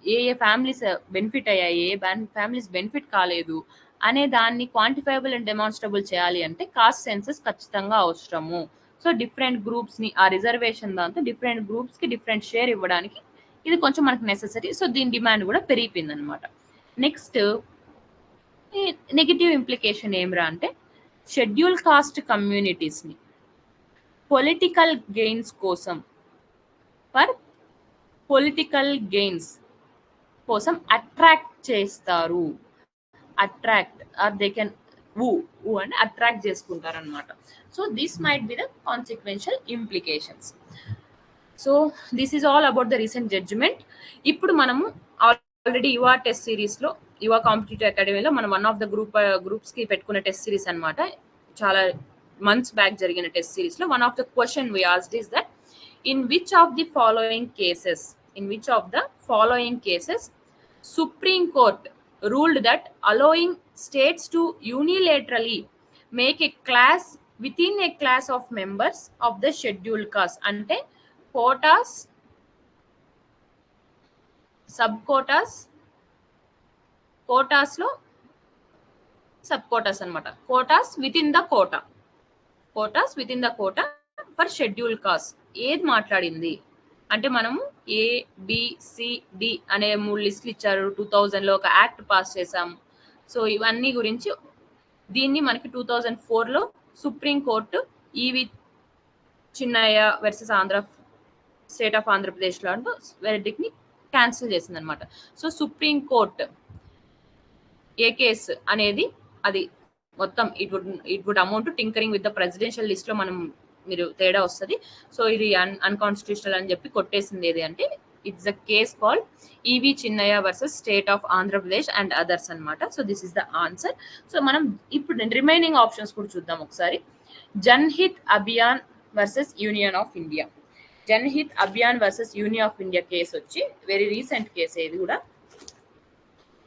ఏ ఏ ఫ్యామిలీస్ బెనిఫిట్ అయ్యాయి, ఏ ఫ్యామిలీస్ బెనిఫిట్ కాలేదు అనే దాన్ని క్వాంటిఫైబుల్ అండ్ డెమాన్స్ట్రబుల్ చేయాలి అంటే కాస్ట్ సెన్సస్ ఖచ్చితంగా అవసరము. సో డిఫరెంట్ గ్రూప్స్ ని ఆ రిజర్వేషన్ దాంతో డిఫరెంట్ గ్రూప్స్ కి డిఫరెంట్ షేర్ ఇవ్వడానికి ఇది కొంచెం మనకు నెసెసరీ. సో దీని డిమాండ్ కూడా పెరిగిపోయింది అనమాట. నెక్స్ట్ నెగిటివ్ ఇంప్లికేషన్ ఏమిరా అంటే షెడ్యూల్ కాస్ట్ కమ్యూనిటీస్ ని పొలిటికల్ గెయిన్స్ కోసం, పొలిటికల్ గెయిన్స్ కోసం అట్రాక్ట్ చేస్తారు, అట్రాక్ట్ ఆర్ దే కెన్ అంటే అట్రాక్ట్ చేసుకుంటారు అనమాట. So this might be the consequential implications. So this is all about the recent judgement. ఇప్పుడు మనము ఆల్రెడీ యువా టెస్ట్ సిరీస్ లో, యువా కాంపిటేటివ్ అకాడమీలో మనం వన్ ఆఫ్ ద గ్రూప్స్ కి పెట్టుకున్న టెస్ట్ సిరీస్ అనమాట. చాలా months back జరిగిన టెస్ట్ సిరీస్ లో one of the question we asked is that in which of the following cases supreme court ruled that allowing states to unilaterally make a class within a class of members of the scheduled caste, అంటే quotas, sub quotas, quotas లో sub quotas అన్నమాట. quotas within the quota for schedule caste ఏది మాట్లాడింది అంటే మనము ABCD అనే 3 లిస్టులు ఇచ్చారు. 2000 లో ఒక యాక్ట్ పాస్ చేసాము. సో ఇవన్నీ గురించి దీన్ని మనకి 2004 లో supreme court EV Chinnaiah versus state of Andhra Pradesh లో వెర్డిక్ట్ ని క్యాన్సిల్ చేసింది అనమాట. సో సుప్రీం కోర్ట్ ఏ కేసు అనేది అది మొత్తం it would amount to tinkering with the presidential list లో మనం మీరు తేడా వస్తుంది. సో ఇది అన్కాన్స్టిట్యూషనల్ అని చెప్పి కొట్టేసింది ఏది అంటే it's a case called E V Chinnaiah versus state of Andhra Pradesh and others అనమాట. So this is the answer. So మనం ఇప్పుడు రిమైనింగ్ ఆప్షన్స్ కూడా చూద్దాం ఒకసారి. Janhit Abhiyan versus union of India. Janhit Abhiyan versus union of India case వచ్చి వెరీ రీసెంట్ కేసు, ఇది కూడా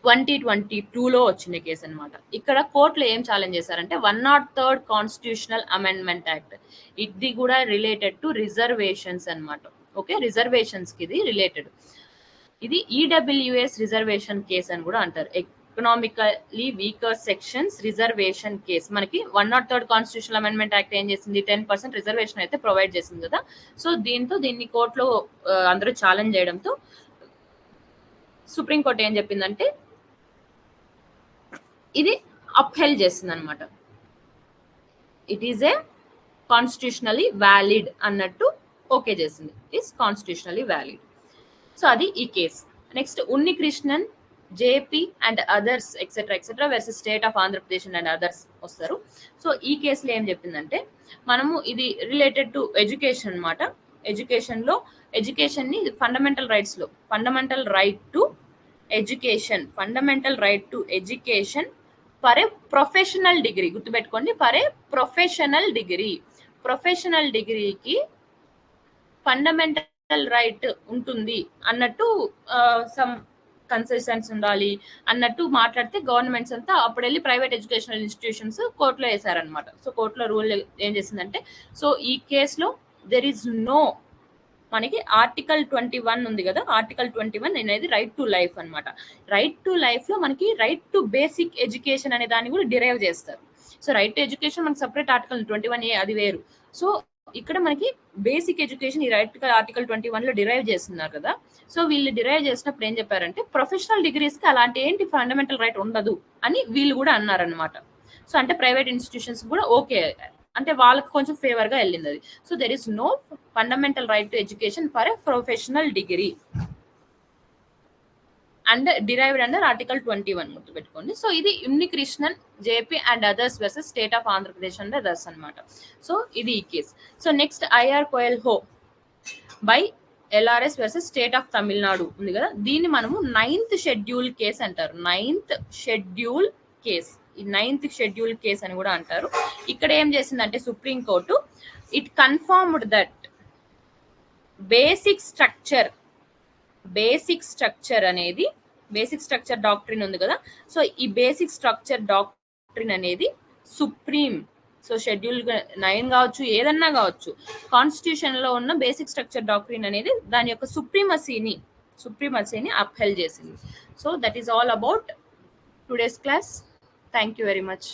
2022లో వచ్చిన కేసు అనమాట. ఇక్కడ కోర్టులో ఏం ఛాలెంజ్ చేశారంటే 103rd కాన్స్టిట్యూషనల్ అమెండ్మెంట్ యాక్ట్, ఇది కూడా రిలేటెడ్ టు రిజర్వేషన్స్ అనమాట. ఓకే, రిజర్వేషన్స్ కి ఇది రిలేటెడ్. ఇది ఈడబ్ల్యూఎస్ రిజర్వేషన్ కేసు అని కూడా అంటారు, economically weaker sections reservation case. మనకి 103rd కాన్స్టిట్యూషనల్ అమెండ్మెంట్ యాక్ట్ ఏం చేసింది, 10% రిజర్వేషన్ అయితే ప్రొవైడ్ చేసింది కదా. సో దీన్ని కోర్టులో అందరూ ఛాలెంజ్ చేయడంతో సుప్రీంకోర్టు ఏం చెప్పిందంటే ఇది అప్హెల్డ్ చేస్తుంది అనమాట. It is a constitutionally valid అన్నట్టు ఓకే చేసింది, it is constitutionally valid. So అది ఈ case. Next Unnikrishnan, J P and others etcetera versus state of Andhra Pradesh and others వస్తారు. సో ఈ కేసులో ఏం చెప్పిందంటే మనము ఇది రిలేటెడ్ టు ఎడ్యుకేషన్ అనమాట. ఎడ్యుకేషన్ ని ఫండమెంటల్ రైట్స్ లో fundamental right to education for a professional degree, గుర్తుపెట్టుకోండి, ఫర్ ఏ ప్రొఫెషనల్ డిగ్రీకి ఫండమెంటల్ రైట్ ఉంటుంది అన్నట్టు సమ్ కన్సెషన్స్ ఉండాలి అన్నట్టు మాట్లాడితే గవర్నమెంట్స్ అంతా అప్పుడు వెళ్ళి ప్రైవేట్ ఎడ్యుకేషనల్ ఇన్స్టిట్యూషన్స్ కోర్టులో వేశారనమాట. సో కోర్టులో రూల్ ఏం చేసిందంటే, సో ఈ కేసులో దెర్ ఈజ్ నో, మనకి ఆర్టికల్ 21 ఉంది కదా, ఆర్టికల్ 21 అనేది రైట్ టు లైఫ్ అనమాట. రైట్ టు లైఫ్ లో మనకి రైట్ టు బేసిక్ ఎడ్యుకేషన్ అనే దాన్ని కూడా డిరైవ్ చేస్తారు. సో రైట్ టు ఎడ్యుకేషన్ మనకి సపరేట్ ఆర్టికల్ 21A అది వేరు. సో ఇక్కడ మనకి బేసిక్ ఎడ్యుకేషన్ ఈ రైట్ ఆర్టికల్ 21 లో డిరైవ్ చేస్తున్నారు కదా. సో వీళ్ళు డిరైవ్ చేసినప్పుడు ఏం చెప్పారంటే ప్రొఫెషనల్ డిగ్రీస్ కి అలాంటి ఏంటి ఫండమెంటల్ రైట్ ఉండదు అని వీళ్ళు కూడా అన్నారనమాట. సో అంటే ప్రైవేట్ ఇన్స్టిట్యూషన్స్ కూడా ఓకే అంటే వాళ్ళకి కొంచెం ఫేవర్ గా వెళ్ళింది అది. So there is no fundamental right to education for a professional degree and derived under article 21 గుర్తుపెట్టుకోండి. సో ఇది Unnikrishnan J P and others versus state of Andhra Pradesh and others అనమాట. సో ఇది ఈ కేసు. So next I R Coelho by LRs versus state of Tamil Nadu ఉంది కదా, దీన్ని మనము 9th షెడ్యూల్ కేస్ అంటారు. 9th షెడ్యూల్ కేస్, ఈ 9th షెడ్యూల్ కేస్ అని కూడా అంటారు. ఇక్కడ ఏం చేసిందంటే supreme court it confirmed that basic structure అనేది, బేసిక్ స్ట్రక్చర్ డాక్ట్రిన్ ఉంది కదా, సో ఈ బేసిక్ స్ట్రక్చర్ డాక్ట్రిన్ అనేది సుప్రీం, సో షెడ్యూల్ 9 కావచ్చు, ఏదన్నా కావచ్చు, కాన్స్టిట్యూషన్ లో ఉన్న బేసిక్ స్ట్రక్చర్ డాక్ట్రిన్ అనేది దాని యొక్క సుప్రీమసీని అప్హెల్డ్ చేసింది. So that is all about today's class. Thank you very much.